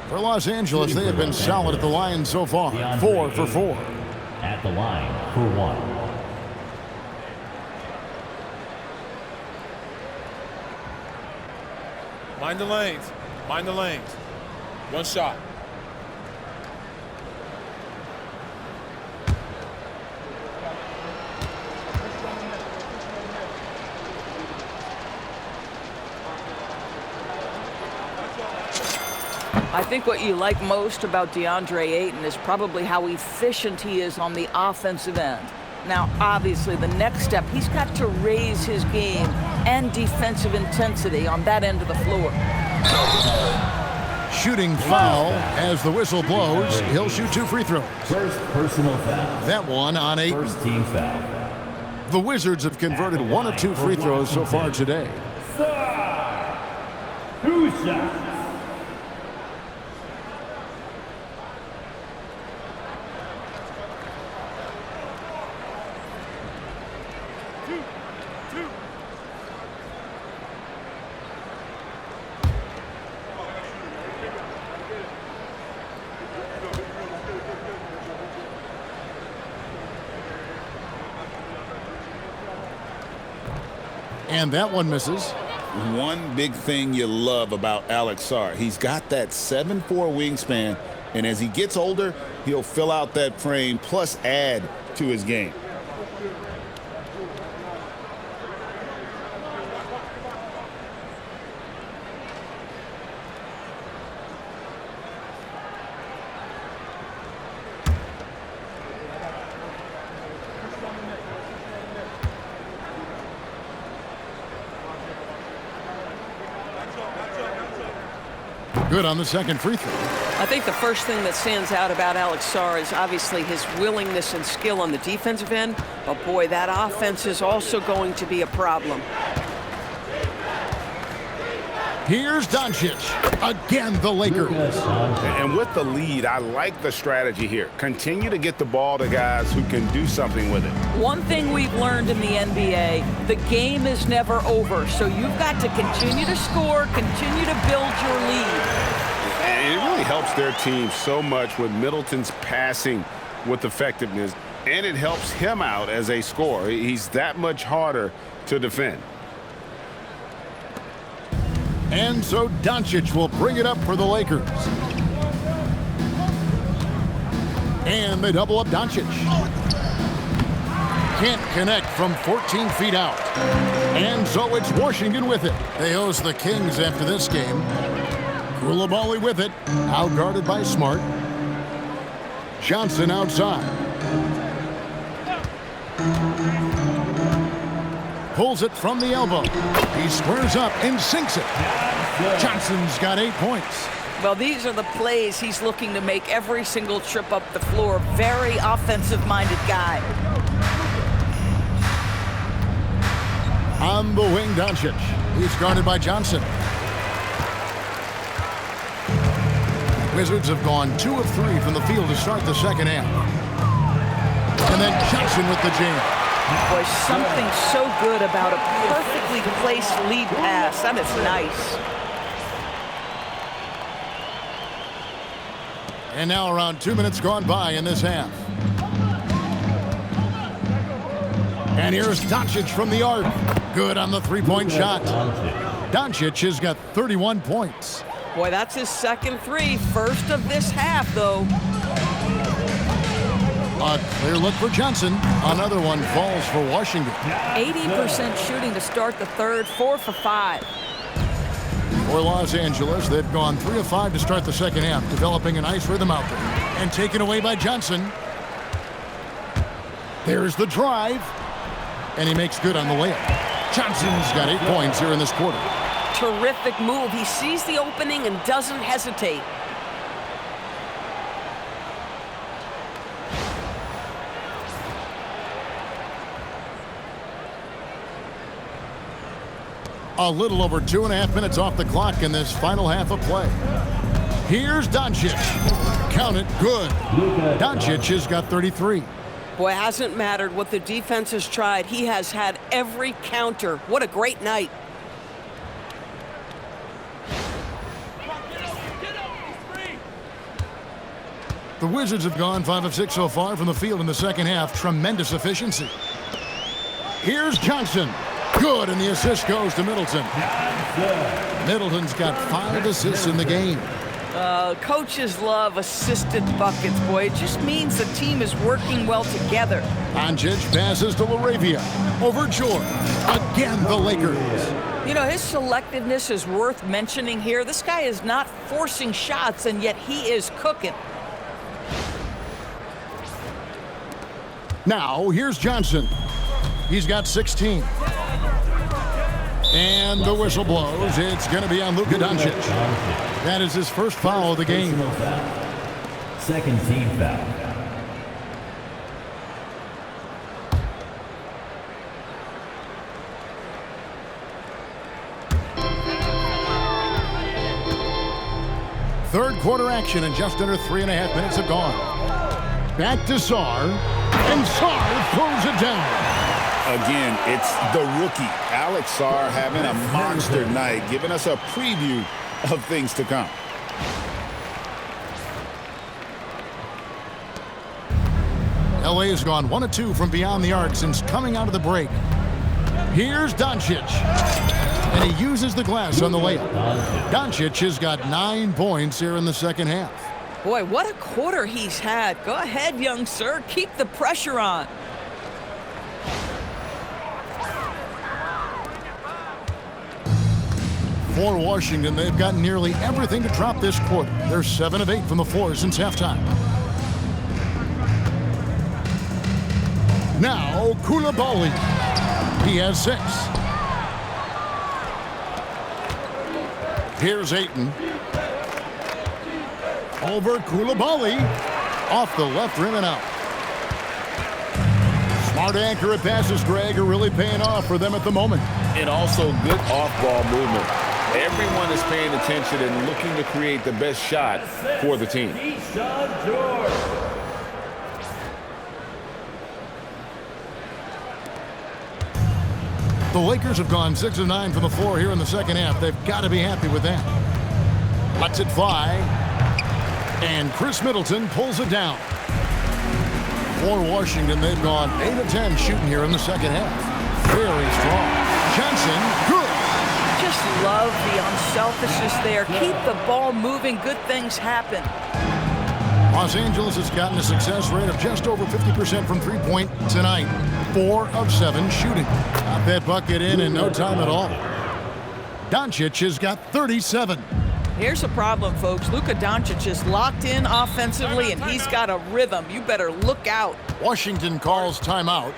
For Los Angeles, they have been solid at the line so far. 4 for 4. At the line for 1. Mind the lanes. Mind the lanes. 1 shot. I think what you like most about DeAndre Ayton is probably how efficient he is on the offensive end. Now, obviously, the next step, he's got to raise his game and defensive intensity on that end of the floor. shooting foul. As the whistle blows, he'll shoot 2 free throws. First personal foul. That one on 8. First team foul. The Wizards have converted 1 of 2 free throws so far today. 2 shots. And that one misses. One big thing you love about Alex Sarr, he's got that 7'4" wingspan, and as he gets older, he'll fill out that frame plus add to his game. Good on the second free throw. I think the first thing that stands out about Alex Sarr is obviously his willingness and skill on the defensive end, but boy, that offense is also going to be a problem. Here's Doncic. Again, the Lakers. And with the lead, I like the strategy here. Continue to get the ball to guys who can do something with it. One thing we've learned in the NBA, the game is never over, so you've got to continue to score, continue to build your lead. And it really helps their team so much with Middleton's passing with effectiveness, and it helps him out as a scorer. He's that much harder to defend. And so Doncic will bring it up for the Lakers. And they double up Doncic. Can't connect from 14 feet out. And so it's Washington with it. They host the Kings after this game. Koulibaly with it. Outguarded by Smart. Johnson outside. Pulls it from the elbow. He squares up and sinks it. Johnson's got 8 points. Well, these are the plays he's looking to make every single trip up the floor. Very offensive-minded guy. On the wing, Doncic. He's guarded by Johnson. Wizards have gone 2 of 3 from the field to start the second half. And then Johnson with the jam. Boy, something so good about a perfectly placed lead pass. That is nice. And now around 2 minutes gone by in this half. And here's Doncic from the arc. Good on the three-point shot. Doncic has got 31 points. Boy, that's his second 3. First of this half, though. A clear look for Johnson. Another one falls for Washington. 80% shooting to start the third, 4 for 5. For Los Angeles, they've gone 3 of 5 to start the second half, developing a nice rhythm out there. And taken away by Johnson. There's the drive. And he makes good on the layup. Johnson's got 8 points here in this quarter. Terrific move. He sees the opening and doesn't hesitate. A little over 2.5 minutes off the clock in this final half of play. Here's Doncic. Count it, good. Doncic has got 33. Boy, it hasn't mattered what the defense has tried. He has had every counter. What a great night. The Wizards have gone 5 of 6 so far from the field in the second half. Tremendous efficiency. Here's Johnson. Good, and the assist goes to Middleton. Middleton's got 5 assists in the game. Coaches love assisted buckets, boy. It just means the team is working well together. Doncic passes to LaRavia. Over George. Again, the Lakers. You know, his selectiveness is worth mentioning here. This guy is not forcing shots, and yet he is cooking. Now, here's Johnson. He's got 16. And the whistle blows. It's going to be on Luka Doncic. That is his first foul of the game. Second team foul. Third quarter action, and just under 3.5 minutes have gone. Back to Sarr, and Sarr throws it down. Again, it's the rookie, Alex Sarr, having a monster night, giving us a preview of things to come. LA has gone 1 of 2 from beyond the arc since coming out of the break. Here's Doncic, and he uses the glass on the layup. Doncic has got 9 points here in the second half. Boy, what a quarter he's had. Go ahead, young sir. Keep the pressure on. For Washington, they've gotten nearly everything to drop this quarter. They're 7 of 8 from the floor since halftime. Now, Koulibaly. He has 6. Here's Ayton. Over Koulibaly. Off the left rim and out. Smart accurate passes, Greg, are really paying off for them at the moment. And also good off-ball movement. Everyone is paying attention and looking to create the best shot for the team. The Lakers have gone 6 of 9 from the floor here in the second half. They've got to be happy with that. Lets it fly. And Chris Middleton pulls it down. For Washington, they've gone 8 of 10 shooting here in the second half. Very strong. Johnson, good. Just love the unselfishness there. Keep the ball moving. Good things happen. Los Angeles has gotten a success rate of just over 50% from three-point tonight. 4 of 7 shooting. Got that bucket in no time at all. Doncic has got 37. Here's a problem, folks. Luka Doncic is locked in offensively, and he's got a rhythm. You better look out. Washington calls timeout.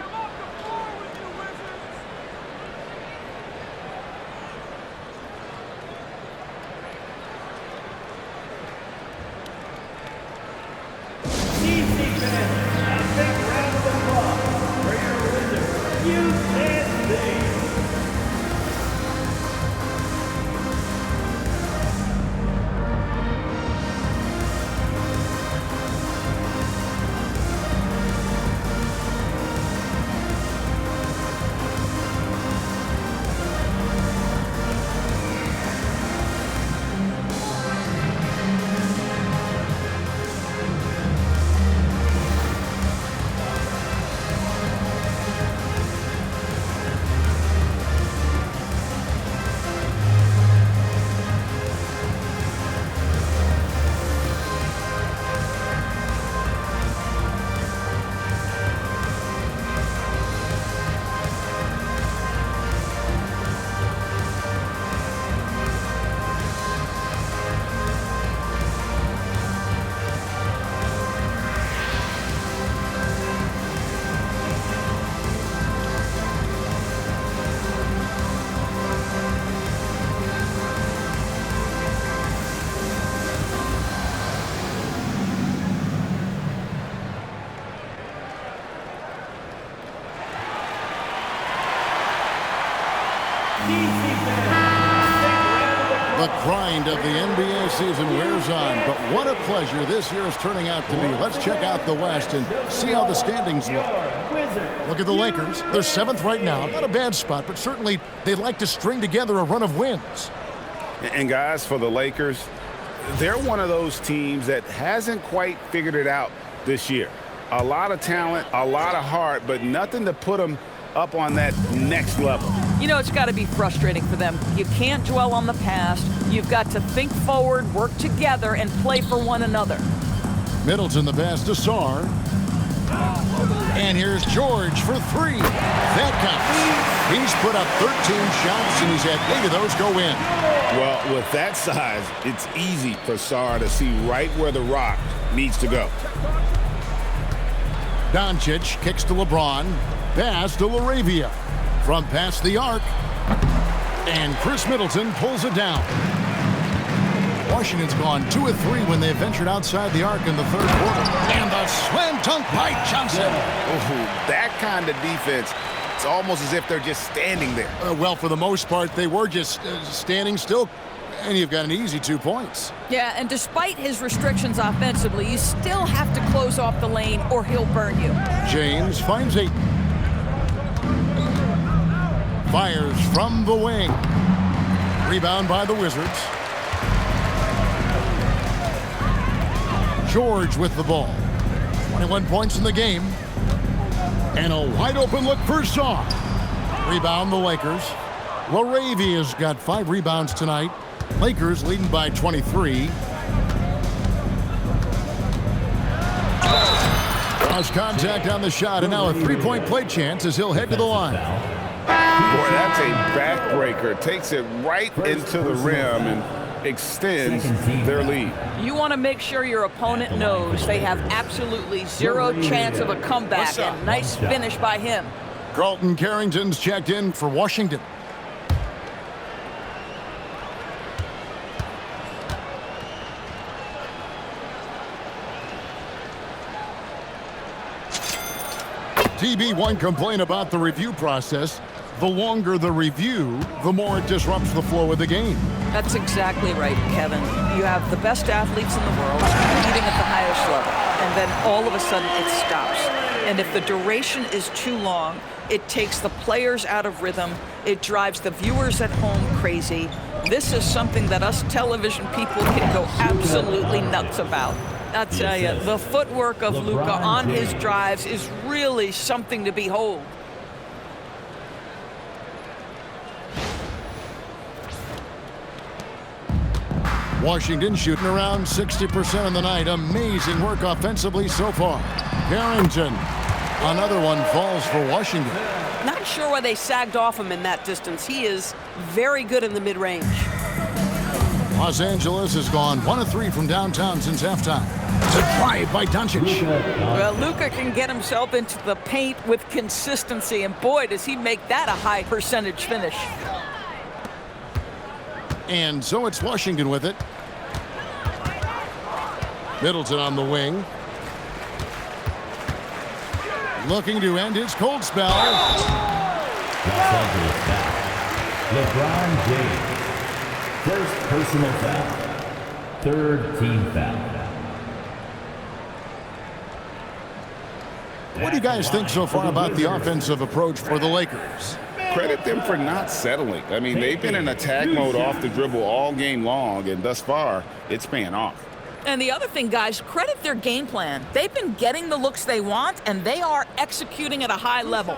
The grind of the NBA season wears on, but what a pleasure this year is turning out to be. Let's check out the West and see how the standings look. Look at the Lakers. They're 7th right now. Not a bad spot, but certainly they'd like to string together a run of wins. And guys, for the Lakers, they're one of those teams that hasn't quite figured it out this year. A lot of talent, a lot of heart, but nothing to put them up on that next level. You know, it's got to be frustrating for them. You can't dwell on the past. You've got to think forward, work together, and play for one another. Middleton the pass to Sarr. And here's George for 3. That counts. He's put up 13 shots, and he's had 8 of those go in. Well, with that size, it's easy for Sarr to see right where the rock needs to go. Doncic kicks to LeBron. Pass to LaRavia. From past the arc. And Chris Middleton pulls it down. Washington's gone 2 of 3 when they ventured outside the arc in the third quarter. And the slam dunk by Johnson. Ooh, that kind of defense, it's almost as if they're just standing there. Well, for the most part, they were just standing still. And you've got an easy 2 points. Yeah, and despite his restrictions offensively, you still have to close off the lane or he'll burn you. James finds Ayton. Fires from the wing. Rebound by the Wizards. George with the ball. 21 points in the game. And a wide open look for Shaw. Rebound the Lakers. LaRavia's got 5 rebounds tonight. Lakers leading by 23. Cross contact on the shot, and now a 3-point play chance as he'll head to the line. Boy, that's a backbreaker. Takes it right into the rim and extends their lead. You want to make sure your opponent knows they have absolutely zero chance of a comeback, and nice finish by him. Carlton Carrington's checked in for Washington. TB won't complain about the review process. The longer the review, the more it disrupts the flow of the game. That's exactly right, Kevin. You have the best athletes in the world competing at the highest level, and then all of a sudden it stops. And if the duration is too long, it takes the players out of rhythm. It drives the viewers at home crazy. This is something that us television people can go absolutely nuts about. I tell you, the footwork of Luka on his drives is really something to behold. Washington shooting around 60% on the night. Amazing work offensively so far. Carrington. Another one falls for Washington. Not sure why they sagged off him in that distance. He is very good in the mid-range. Los Angeles has gone 1 of 3 from downtown since halftime. It's a drive by Doncic. Well, Luka can get himself into the paint with consistency, and boy, does he make that a high percentage finish. And so it's Washington with it. Middleton on the wing. Looking to end his cold spell. Los Angeles foul. LeBron James. First personal foul. Third team foul. What do you guys think so far about the offensive approach for the Lakers? Credit them for not settling. I mean, they've been in attack mode off the dribble all game long, and thus far, it's paying off. And the other thing, guys, credit their game plan. They've been getting the looks they want, and they are executing at a high level.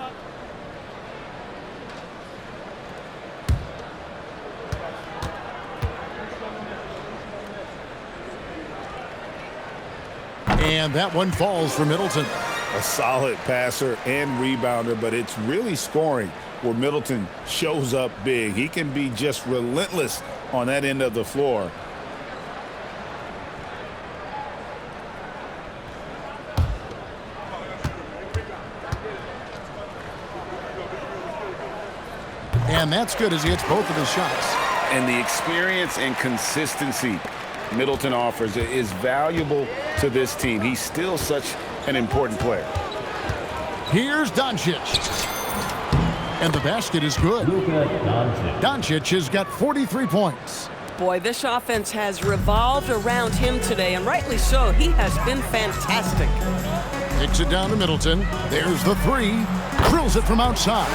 And that one falls for Middleton. A solid passer and rebounder, but it's really scoring where Middleton shows up big. He can be just relentless on that end of the floor. And that's good as he hits both of his shots. And the experience and consistency Middleton offers is valuable to this team. He's still such an important player. Here's Doncic. And the basket is good. Luka Doncic. Doncic has got 43 points. Boy, this offense has revolved around him today, and rightly so. He has been fantastic. Takes it down to Middleton. There's the 3. Drills it from outside.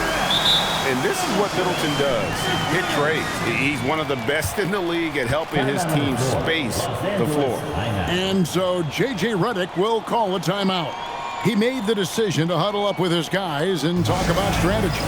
And this is what Middleton does. Hit trades. He's one of the best in the league at helping his team space the floor. And so J.J. Redick will call a timeout. He made the decision to huddle up with his guys and talk about strategy.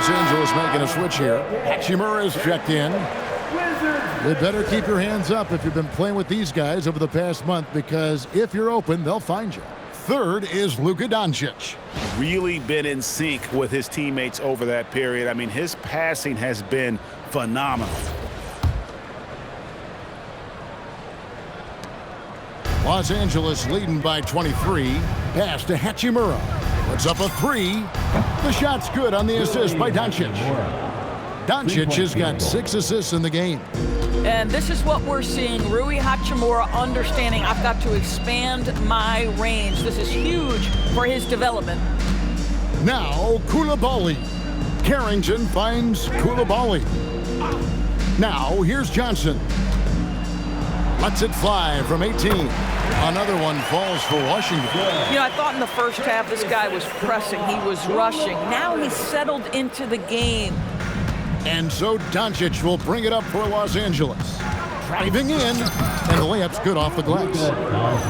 Los Angeles making a switch here. Hachimura is checked in. You better keep your hands up if you've been playing with these guys over the past month, because if you're open, they'll find you. Third is Luka Doncic. Really been in sync with his teammates over that period. I mean, his passing has been phenomenal. Los Angeles leading by 23. Pass to Hachimura. Puts up a three. The shot's good on the assist by Doncic. Doncic has got 6 assists in the game. And this is what we're seeing. Rui Hachimura understanding I've got to expand my range. This is huge for his development. Now Coulibaly. Carrington finds Coulibaly. Now here's Johnson. Lets it fly from 18. Another one falls for Washington. You know, I thought in the first half this guy was pressing. He was rushing. Now he's settled into the game. And so Doncic will bring it up for Los Angeles. Driving in, and the layup's good off the glass.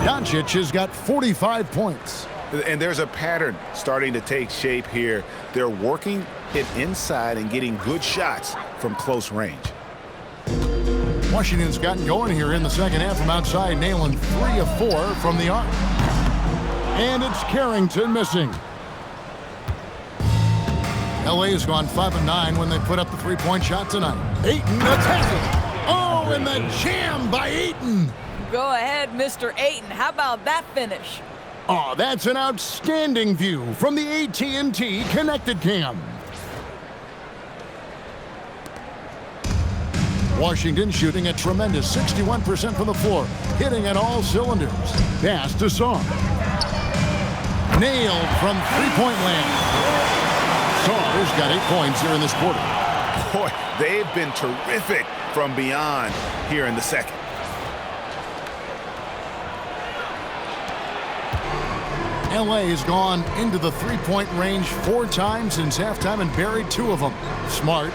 Doncic has got 45 points. And there's a pattern starting to take shape here. They're working it inside and getting good shots from close range. Washington's gotten going here in the second half from outside, nailing 3 of 4 from the arc. And it's Carrington missing. LA has gone 5 of 9 when they put up the three-point shot tonight. Ayton attacking. Oh, and the jam by Ayton. Go ahead, Mr. Ayton. How about that finish? Oh, that's an outstanding view from the AT&T Connected Cam. Washington shooting a tremendous 61% from the floor, hitting at all cylinders. Pass to Song. Nailed from three-point land. Song's got 8 points here in this quarter. Boy, they've been terrific from beyond here in the second. LA has gone into the three-point range 4 times since halftime and buried 2 of them. Smart.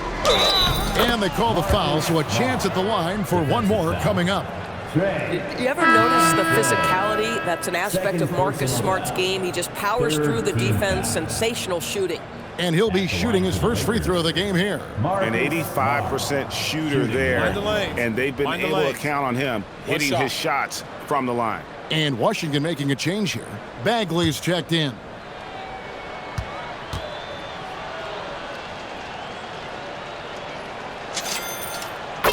And they call the foul, so a chance at the line for one more coming up. You ever notice the physicality? That's an aspect of Marcus Smart's game. He just powers through the defense. Sensational shooting. And he'll be shooting his first free throw of the game here. An 85% shooter there, and they've been able to count on him hitting his shots from the line. And Washington making a change here. Bagley's checked in.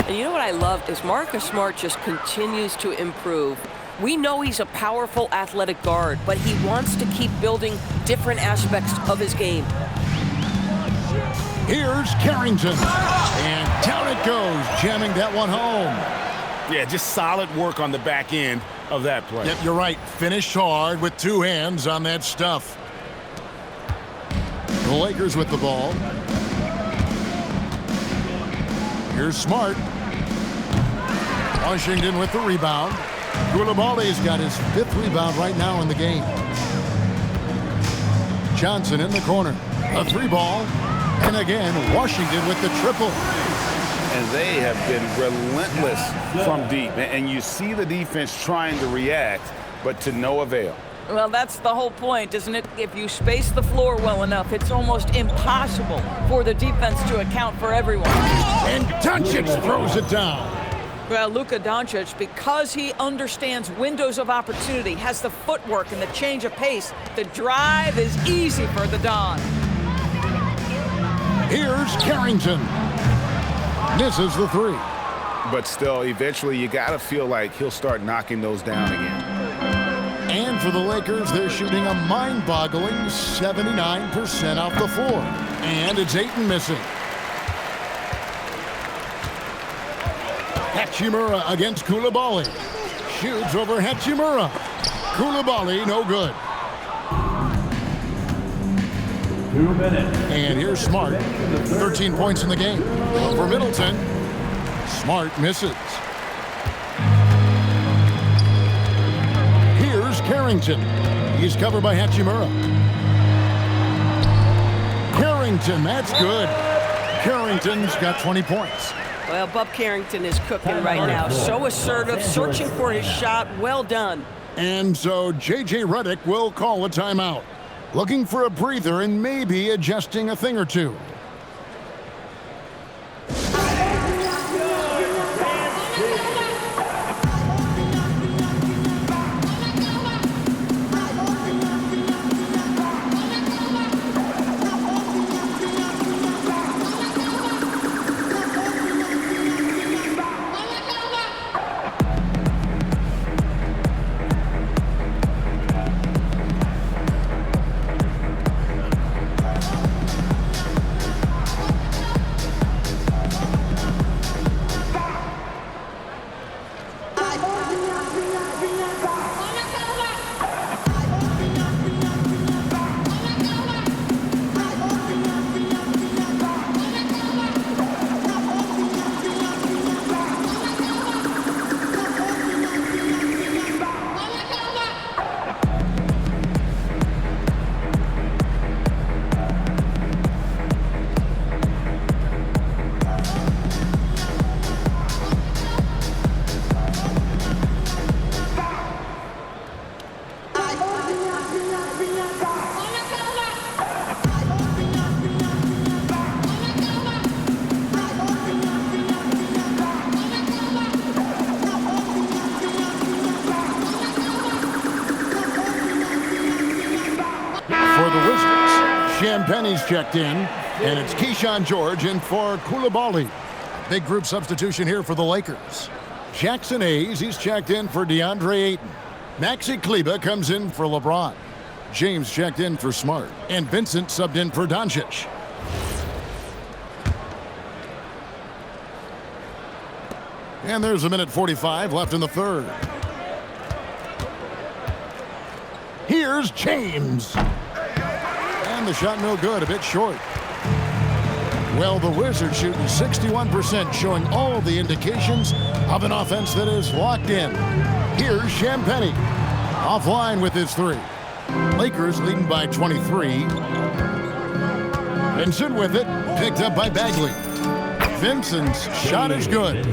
And you know what I love is Marcus Smart just continues to improve. We know he's a powerful athletic guard, but he wants to keep building different aspects of his game. Here's Carrington. And down it goes, jamming that one home. Yeah, just solid work on the back end of that play. Yep, you're right. Finished hard with 2 hands on that stuff. The Lakers with the ball. Here's Smart. Washington with the rebound. Coulibaly's got his 5th rebound right now in the game. Johnson in the corner. A 3-ball. And again, Washington with the triple. And they have been relentless from deep. And you see the defense trying to react, but to no avail. Well, that's the whole point, isn't it? If you space the floor well enough, it's almost impossible for the defense to account for everyone. And Doncic throws it down. Well, Luka Doncic, because he understands windows of opportunity, has the footwork and the change of pace, the drive is easy for the Don. Here's Carrington. Misses the 3. But still, eventually, you got to feel like he'll start knocking those down again. And for the Lakers, they're shooting a mind-boggling 79% off the floor. And it's Ayton missing. Hachimura against Coulibaly. Shoots over Hachimura. Coulibaly, no good. 2 minutes. And here's Smart. 13 points in the game. For Middleton. Smart misses. Here's Carrington. He's covered by Hachimura. Carrington, that's good. Carrington's got 20 points. Well, Bub Carrington is cooking right now. So assertive, searching for his shot. Well done. And so J.J. Redick will call a timeout. Looking for a breather and maybe adjusting a thing or two. Champagne's checked in, and it's Keyshawn George in for Coulibaly. Big group substitution here for the Lakers. Jackson Hayes, he's checked in for DeAndre Ayton. Maxi Kleber comes in for LeBron. James checked in for Smart, and Vincent subbed in for Doncic. And there's 1:45 left in the third. Here's James. And the shot no good, a bit short. Well, the Wizards shooting 61%, showing all the indications of an offense that is locked in. Here's Champagnie, offline with his three. Lakers leading by 23. Vincent with it, picked up by Bagley. Vincent's shot is good.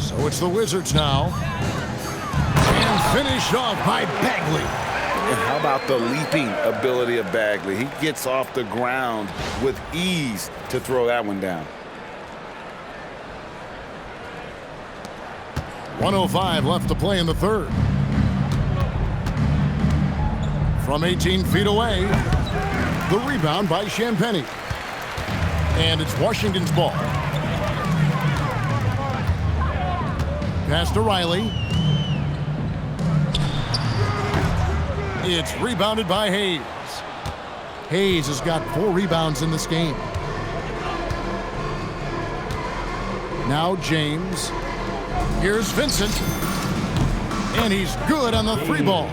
So it's the Wizards now. And finished off by Bagley. And how about the leaping ability of Bagley? He gets off the ground with ease to throw that one down. 1:05 left to play in the third. From 18 feet away, the rebound by Champagnie. And it's Washington's ball. Pass to Riley. It's rebounded by Hayes. Hayes has got 4 rebounds in this game. Now James. Here's Vincent. And he's good on the 3 ball.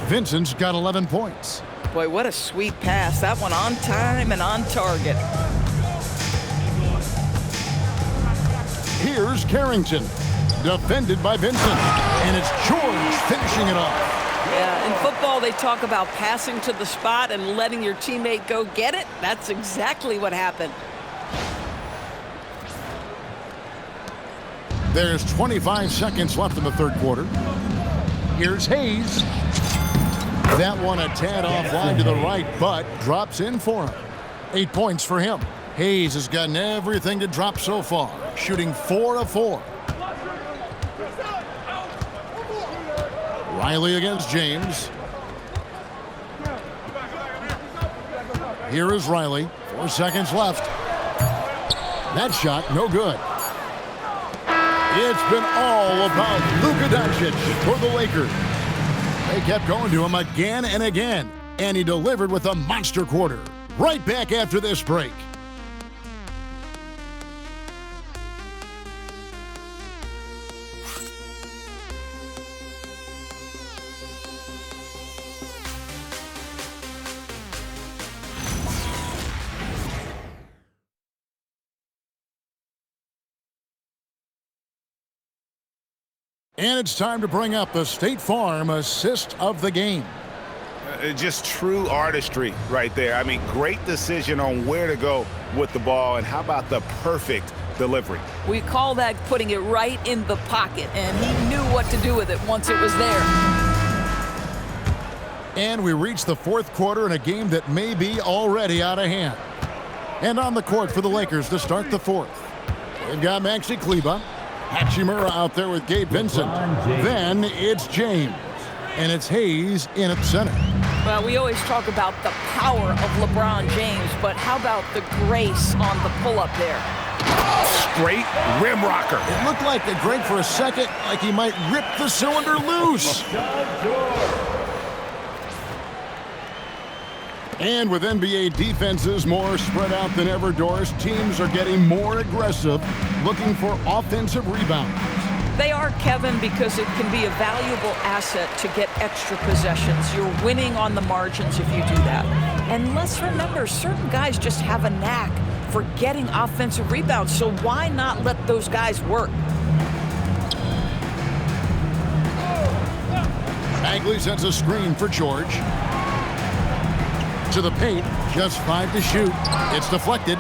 Vincent's got 11 points. Boy, what a sweet pass. That one on time and on target. Here's Carrington. Defended by Vincent. And it's George finishing it off. Yeah, in football, they talk about passing to the spot and letting your teammate go get it. That's exactly what happened. There's 25 seconds left in the third quarter. Here's Hayes. That one a tad offline to the right, but drops in for him. 8 points for him. Hayes has gotten everything to drop so far, shooting 4 of 4. Riley against James. Here is Riley. 4 seconds left. That shot, no good. It's been all about Luka Doncic for the Lakers. They kept going to him again and again, and he delivered with a monster quarter. Right back after this break. And it's time to bring up the State Farm assist of the game. Just true artistry right there. I mean, great decision on where to go with the ball, and how about the perfect delivery? We call that putting it right in the pocket, and he knew what to do with it once it was there. And we reach the fourth quarter in a game that may be already out of hand. And on the court for the Lakers to start the fourth. They've got Maxi Kleber. Hachimura out there with Gabe Vincent. Then it's James. And it's Hayes in at center. Well, we always talk about the power of LeBron James, but how about the grace on the pull-up there? Straight rim rocker. It looked like the Greg for a second, like he might rip the cylinder loose. And with NBA defenses more spread out than ever, Doris, teams are getting more aggressive, looking for offensive rebounds. They are, Kevin, because it can be a valuable asset to get extra possessions. You're winning on the margins if you do that. And let's remember, certain guys just have a knack for getting offensive rebounds, so why not let those guys work? Bagley sends a screen for George. To the paint, just 5 to shoot. It's deflected.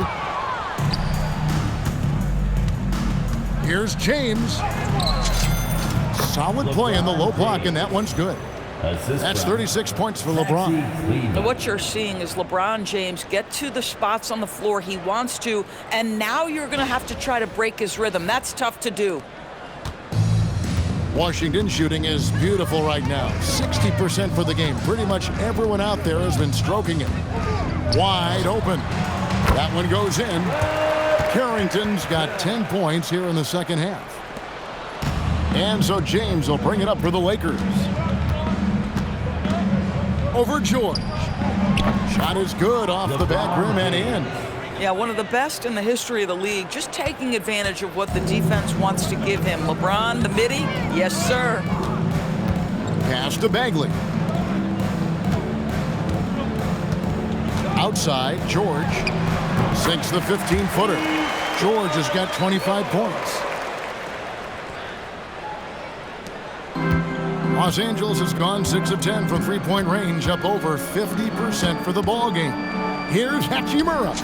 Here's James. Solid play in the low block, and that one's good. That's 36 points for LeBron. And what you're seeing is LeBron James get to the spots on the floor he wants to, and now you're going to have to try to break his rhythm. That's tough to do. Washington shooting is beautiful right now. 60% for the game. Pretty much everyone out there has been stroking it. Wide open. That one goes in. Carrington's got 10 points here in the second half. And so James will bring it up for the Lakers. Over George. Shot is good off the back rim and in. Yeah, one of the best in the history of the league, just taking advantage of what the defense wants to give him. LeBron, the midi, yes, sir. Pass to Bagley. Outside, George sinks the 15-footer. George has got 25 points. Los Angeles has gone 6 of 10 from three-point range, up over 50% for the ball game. Here's Hachimura.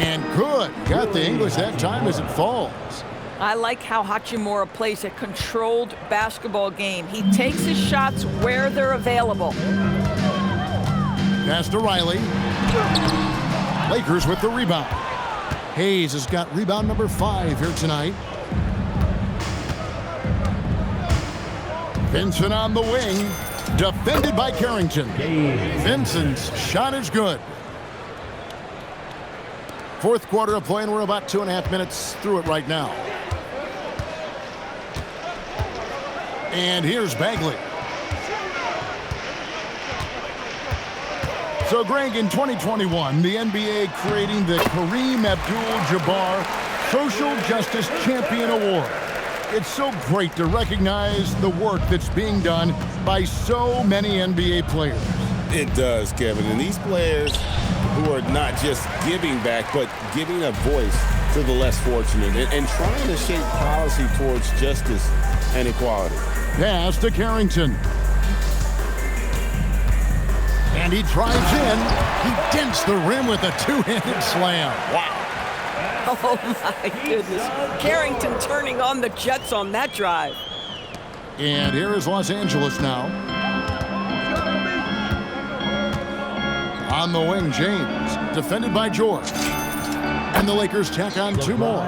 And good. Got the English that time as it falls. I like how Hachimura plays a controlled basketball game. He takes his shots where they're available. Pass to Riley. Lakers with the rebound. Hayes has got rebound number 5 here tonight. Vincent on the wing. Defended by Carrington. Vincent's shot is good. Fourth quarter of play, and we're about 2.5 minutes through it right now. And here's Bagley. So, Greg, in 2021, the NBA creating the Kareem Abdul-Jabbar Social Justice Champion Award. It's so great to recognize the work that's being done by so many NBA players. It does, Kevin. And these players who are not just giving back, but giving a voice to the less fortunate and trying to shape policy towards justice and equality. Pass to Carrington. And he drives in. He dents the rim with a two-handed slam. Wow. Oh, my goodness. Carrington turning on the Jets on that drive. And here is Los Angeles now. On the wing, James, defended by George. And the Lakers tack on 2 more.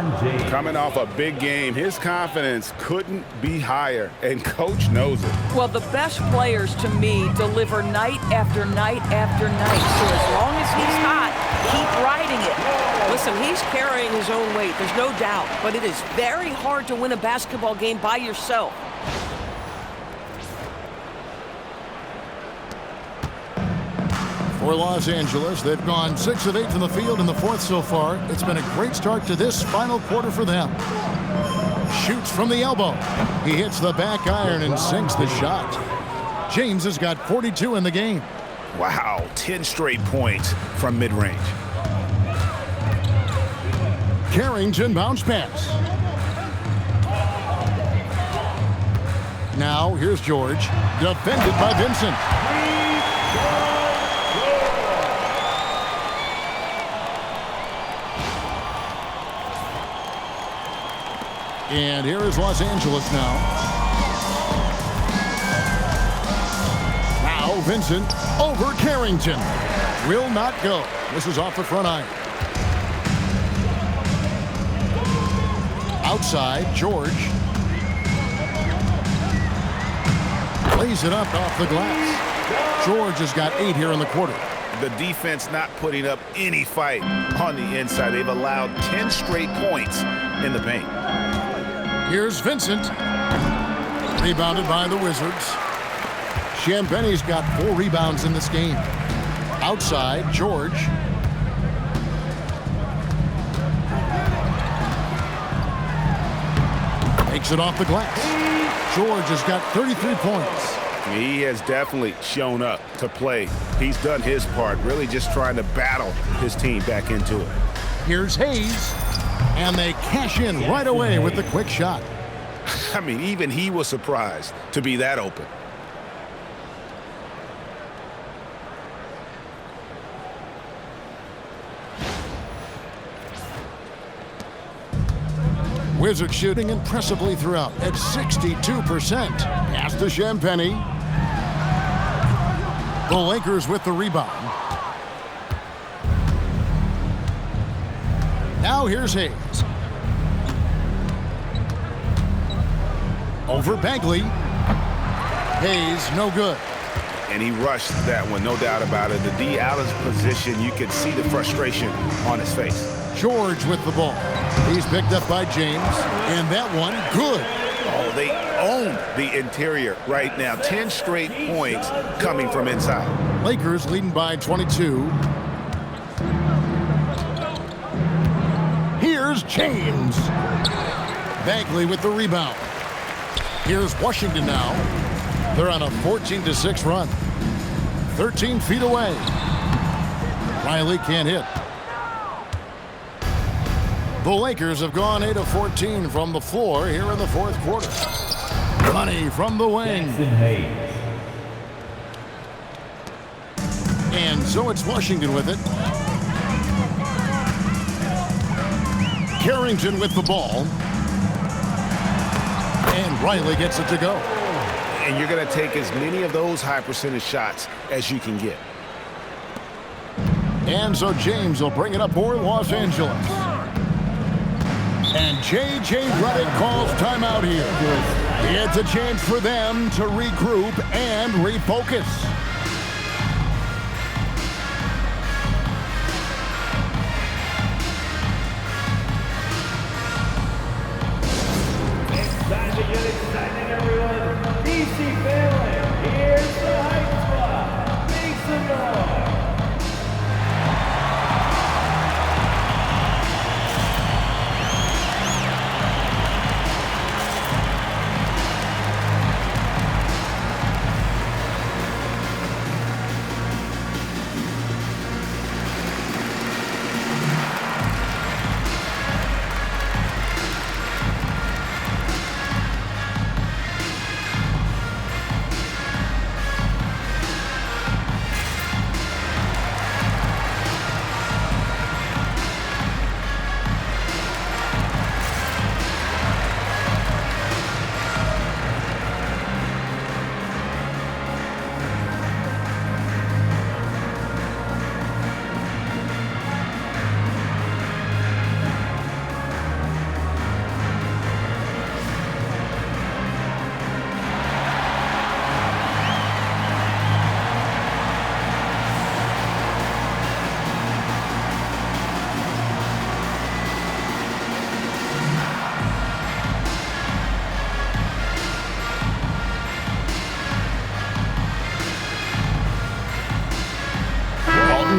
Coming off a big game, his confidence couldn't be higher, and coach knows it. Well, the best players to me deliver night after night after night. So as long as he's hot, keep riding it. Listen, he's carrying his own weight, there's no doubt, but it is very hard to win a basketball game by yourself. For Los Angeles, they've gone 6 of 8 from the field in the fourth so far. It's been a great start to this final quarter for them. Shoots from the elbow. He hits the back iron and sinks the shot. James has got 42 in the game. Wow, 10 straight points from mid-range. Carrington bounce pass. Now here's George, defended by Vincent. And here is Los Angeles now. Now Vincent over Carrington. Will not go. This is off the front iron. Outside, George. Lays it up off the glass. George has got 8 here in the quarter. The defense not putting up any fight on the inside. They've allowed 10 straight points in the paint. Here's Vincent. Rebounded by the Wizards. Champagne's got 4 rebounds in this game. Outside, George. Takes it off the glass. George has got 33 points. He has definitely shown up to play. He's done his part, really just trying to battle his team back into it. Here's Hayes. And they cash in right away with the quick shot. I mean, even he was surprised to be that open. Wizards shooting impressively throughout at 62%. Pass to Champagnie. The Lakers with the rebound. Now here's Hayes. Over Bagley. Hayes, no good. And he rushed that one, no doubt about it. The D out of position, you could see the frustration on his face. George with the ball. He's picked up by James, and that one, good. Oh, they own the interior right now. 10 straight points coming from inside. Lakers leading by 22. Here's James. Bagley with the rebound. Here's Washington now. They're on a 14-6 run. 13 feet away. Riley can't hit. The Lakers have gone 8 of 14 from the floor here in the fourth quarter. Money from the wing. And so it's Washington with it. Carrington with the ball. And Riley gets it to go. And you're going to take as many of those high percentage shots as you can get. And so James will bring it up for Los Angeles. And J.J. Redick calls timeout here. It's a chance for them to regroup and refocus. It's time to get excited, everyone. DC family, here's the Hype Squad. Make some noise.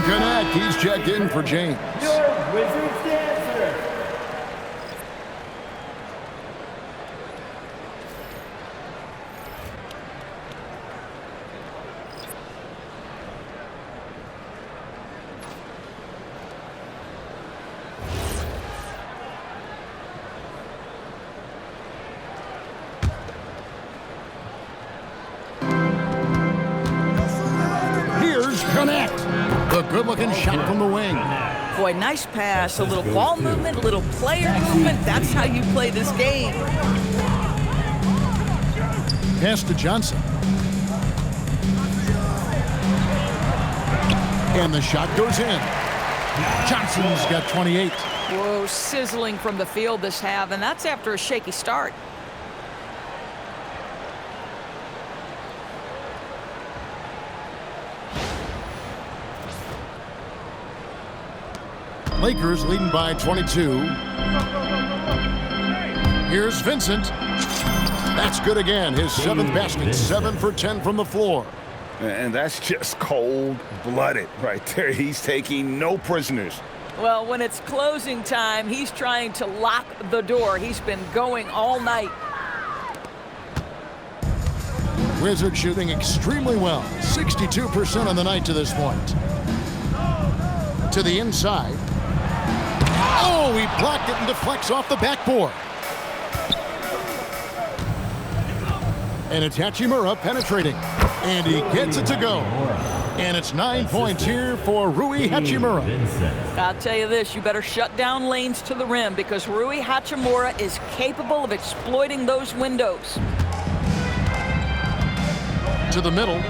Connect. He's checked in for James. Your Wizards dancer. Here's Connect. The good-looking shot from the wing. Boy, nice pass, a little ball movement, a little player movement. That's how you play this game. Pass to Johnson. And the shot goes in. Johnson's got 28. Whoa, sizzling from the field this half, and that's after a shaky start. Lakers leading by 22. Here's Vincent. That's good again. His 7th basket. 7 for 10 from the floor. And that's just cold-blooded right there. He's taking no prisoners. Well, when it's closing time, he's trying to lock the door. He's been going all night. Wizards shooting extremely well. 62% on the night to this point. To the inside. Oh, he blocked it and deflects off the backboard. And it's Hachimura penetrating. And he gets it to go. And it's 9 points here for Rui Hachimura. I'll tell you this, you better shut down lanes to the rim because Rui Hachimura is capable of exploiting those windows. To the middle.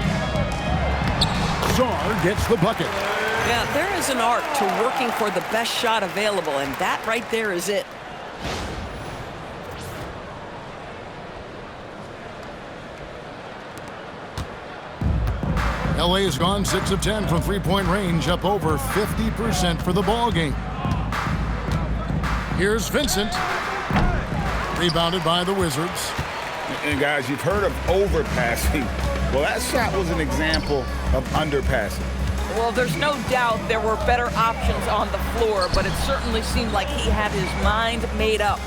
Czar gets the bucket. Yeah, there is an art to working for the best shot available, and that right there is it. LA has gone 6 of 10 from three-point range, up over 50% for the ball game. Here's Vincent. Rebounded by the Wizards. And guys, you've heard of overpassing. Well, that shot was an example of underpassing. Well, there's no doubt there were better options on the floor, but it certainly seemed like he had his mind made up.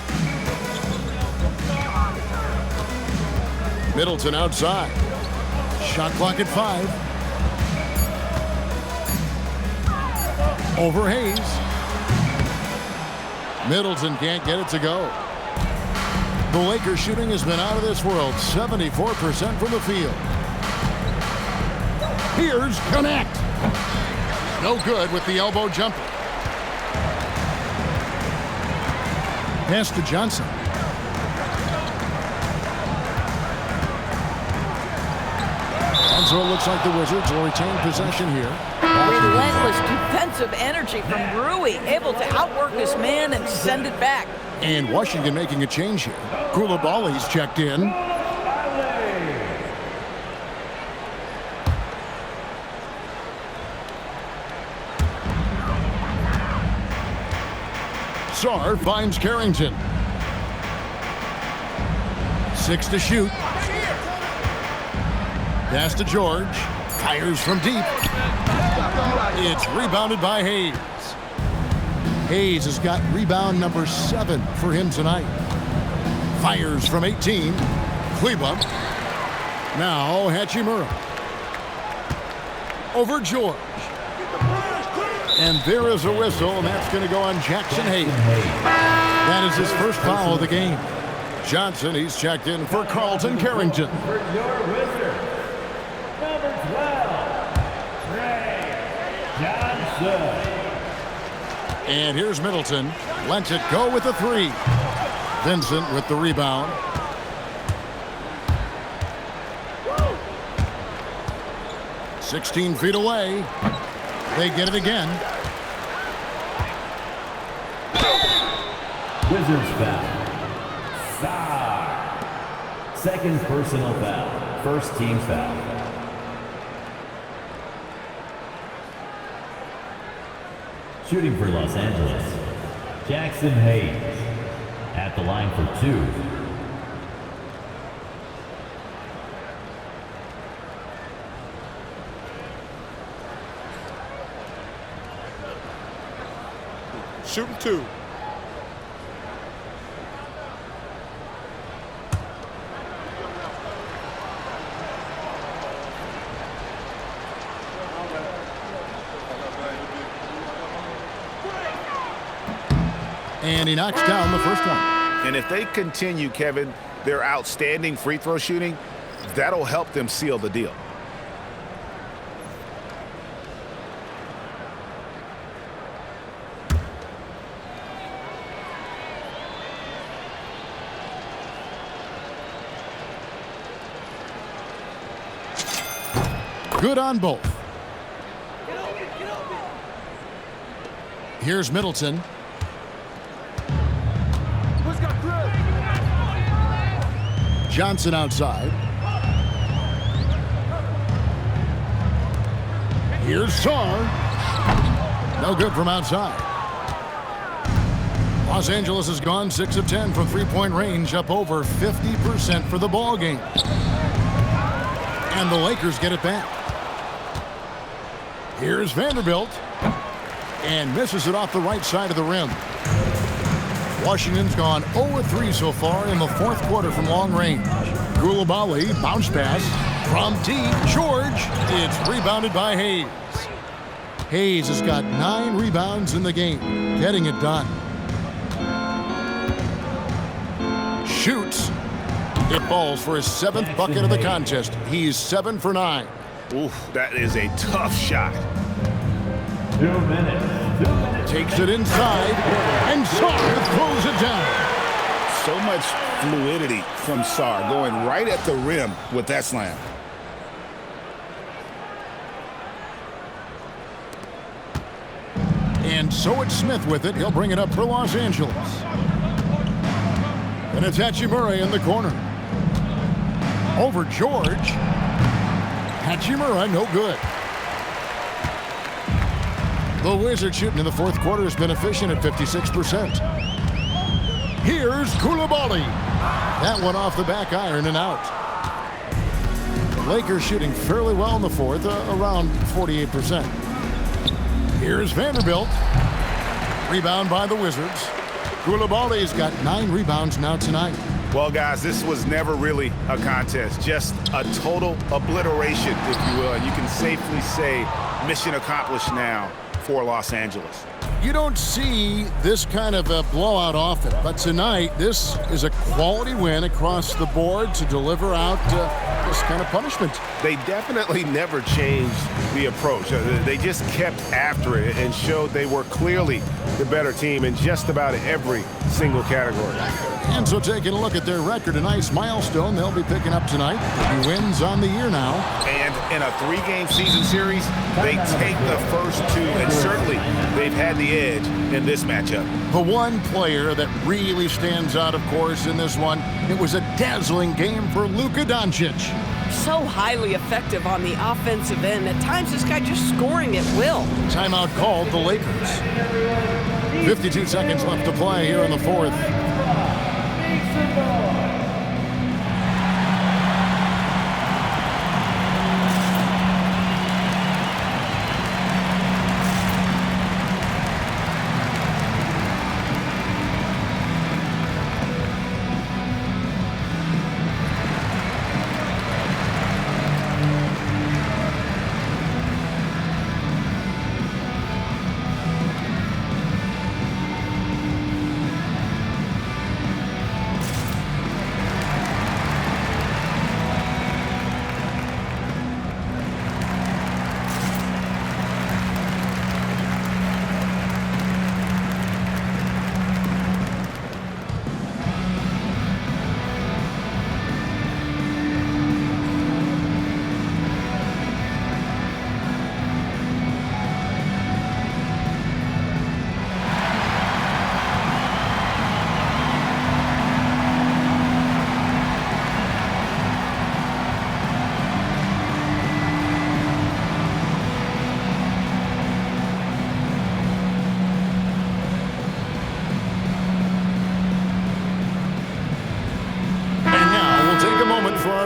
Middleton outside. Shot clock at 5. Over Hayes. Middleton can't get it to go. The Lakers shooting has been out of this world, 74% from the field. Here's Connect. No good with the elbow jumper. Pass to Johnson. And so it looks like the Wizards will retain possession here. Relentless defensive energy from Rui, able to outwork his man and send it back. And Washington making a change here. Koulibaly's checked in. Sarr finds Carrington. 6 to shoot. Pass to George. Fires from deep. It's rebounded by Hayes. Hayes has got rebound number 7 for him tonight. Fires from 18. Kleber. Now Hachimura. Over George. And there is a whistle, and that's going to go on Jackson Hayes. That is his first foul of the game. Johnson, he's checked in for Carlton Carrington. For your Wizards, number 12, Tre Johnson. And here's Middleton. Lets it go with a 3. Vincent with the rebound. Woo! 16 feet away. They get it again. Wizards foul. Sarr. Second personal foul. First team foul. Shooting for Los Angeles, Jackson Hayes. At the line for 2. Shooting 2. And he knocks down the first one. And if they continue, Kevin, their outstanding free throw shooting, that'll help them seal the deal. Good on both. Here's Middleton. Johnson outside. Here's Sarr. No good from outside. Los Angeles has gone 6 of 10 from three-point range, up over 50% for the ball game. And the Lakers get it back. Here's Vanderbilt. And misses it off the right side of the rim. Washington's gone 0-3 so far in the fourth quarter from long range. Koulibaly, bounce pass from deep. George, it's rebounded by Hayes. Hayes has got 9 rebounds in the game, getting it done. Shoots. It falls for his 7th bucket of the contest. He's 7 for 9. Oof, that is a tough shot. 2 minutes. Takes it inside, and Sarr throws it down. So much fluidity from Sarr, going right at the rim with that slam. And so it's Smith with it. He'll bring it up for Los Angeles. And it's Hachimura in the corner. Over George. Hachimura, no good. The Wizards shooting in the fourth quarter has been efficient at 56%. Here's Koulibaly. That one off the back iron and out. Lakers shooting fairly well in the fourth, around 48%. Here's Vanderbilt. Rebound by the Wizards. Koulibaly's got 9 rebounds now tonight. Well, guys, this was never really a contest, just a total obliteration, if you will. And you can safely say mission accomplished now for Los Angeles. You don't see this kind of a blowout often, but tonight this is a quality win across the board to deliver out this kind of punishment. They definitely never changed the approach. They just kept after it and showed they were clearly the better team in just about every single category. And so taking a look at their record, a nice milestone they'll be picking up tonight. 3 wins on the year now. And in a 3-game season series, they take the first 2, and certainly they've had the edge in this matchup. The one player that really stands out, of course, in this one, it was a dazzling game for Luka Doncic. So highly effective on the offensive end. At times, this guy just scoring at will. Timeout called the Lakers. 52 seconds left to play here in the fourth.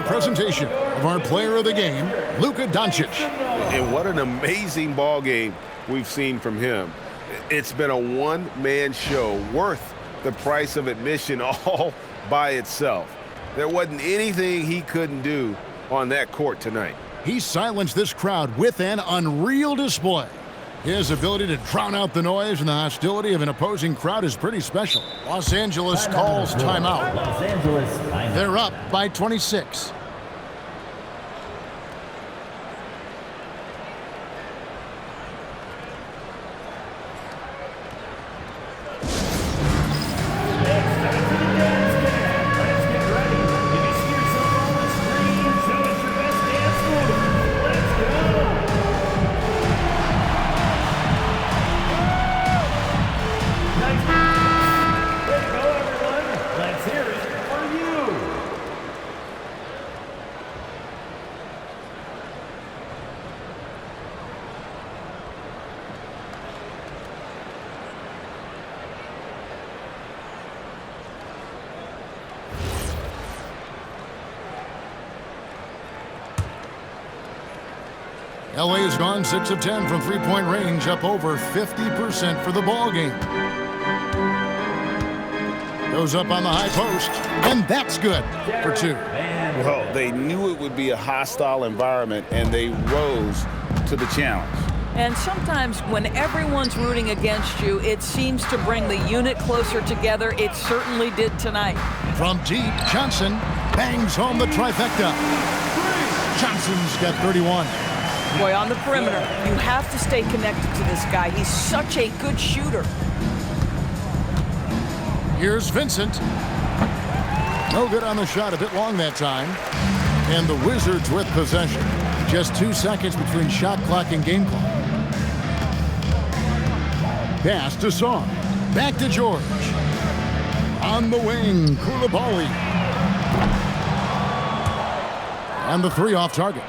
Presentation of our player of the game, Luka Doncic. And what an amazing ball game we've seen from him. It's been a one-man show worth the price of admission all by itself. There wasn't anything he couldn't do on that court tonight. He silenced this crowd with an unreal display. His ability to drown out the noise and the hostility of an opposing crowd is pretty special. Los Angeles calls timeout. Los Angeles timeout. They're up by 26. LA has gone 6 of 10 from three-point range, up over 50% for the ball game. Goes up on the high post, and that's good for 2. Well, they knew it would be a hostile environment, and they rose to the challenge. And sometimes when everyone's rooting against you, it seems to bring the unit closer together. It certainly did tonight. From deep, Johnson bangs home the trifecta. Johnson's got 31. Boy, on the perimeter, you have to stay connected to this guy. He's such a good shooter. Here's Vincent. No good on the shot, a bit long that time. And the Wizards with possession. Just 2 seconds between shot clock and game clock. Pass to Song. Back to George. On the wing, Koulibaly. And the 3 off target.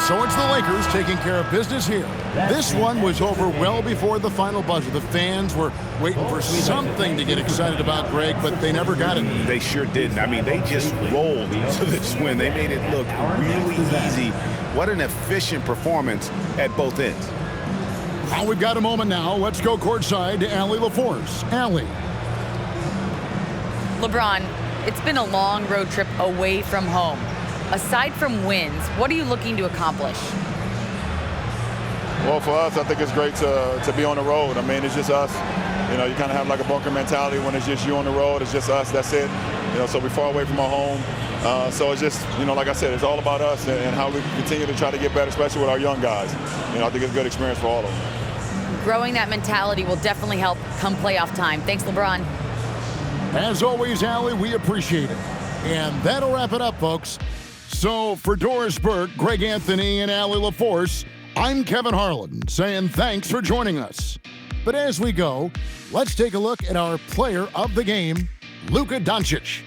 So it's the Lakers taking care of business here. This one was over well before the final buzzer. The fans were waiting for something to get excited about, Greg, but they never got it. They sure didn't. I mean, they just rolled to this win. They made it look really easy. What an efficient performance at both ends. Well, we've got a moment now. Let's go courtside to Allie LaForce. Allie. LeBron, it's been a long road trip away from home. Aside from wins, what are you looking to accomplish? Well, for us, I think it's great to be on the road. I mean, it's just us. You know, you kind of have like a bunker mentality when it's just you on the road. It's just us. That's it. You know, so we're far away from our home. So it's just, you know, like I said, it's all about us and how we continue to try to get better, especially with our young guys. You know, I think it's a good experience for all of them. Growing that mentality will definitely help come playoff time. Thanks, LeBron. As always, Allie, we appreciate it. And that'll wrap it up, folks. So for Doris Burke, Greg Anthony, and Allie LaForce, I'm Kevin Harlan saying thanks for joining us. But as we go, let's take a look at our player of the game, Luka Doncic.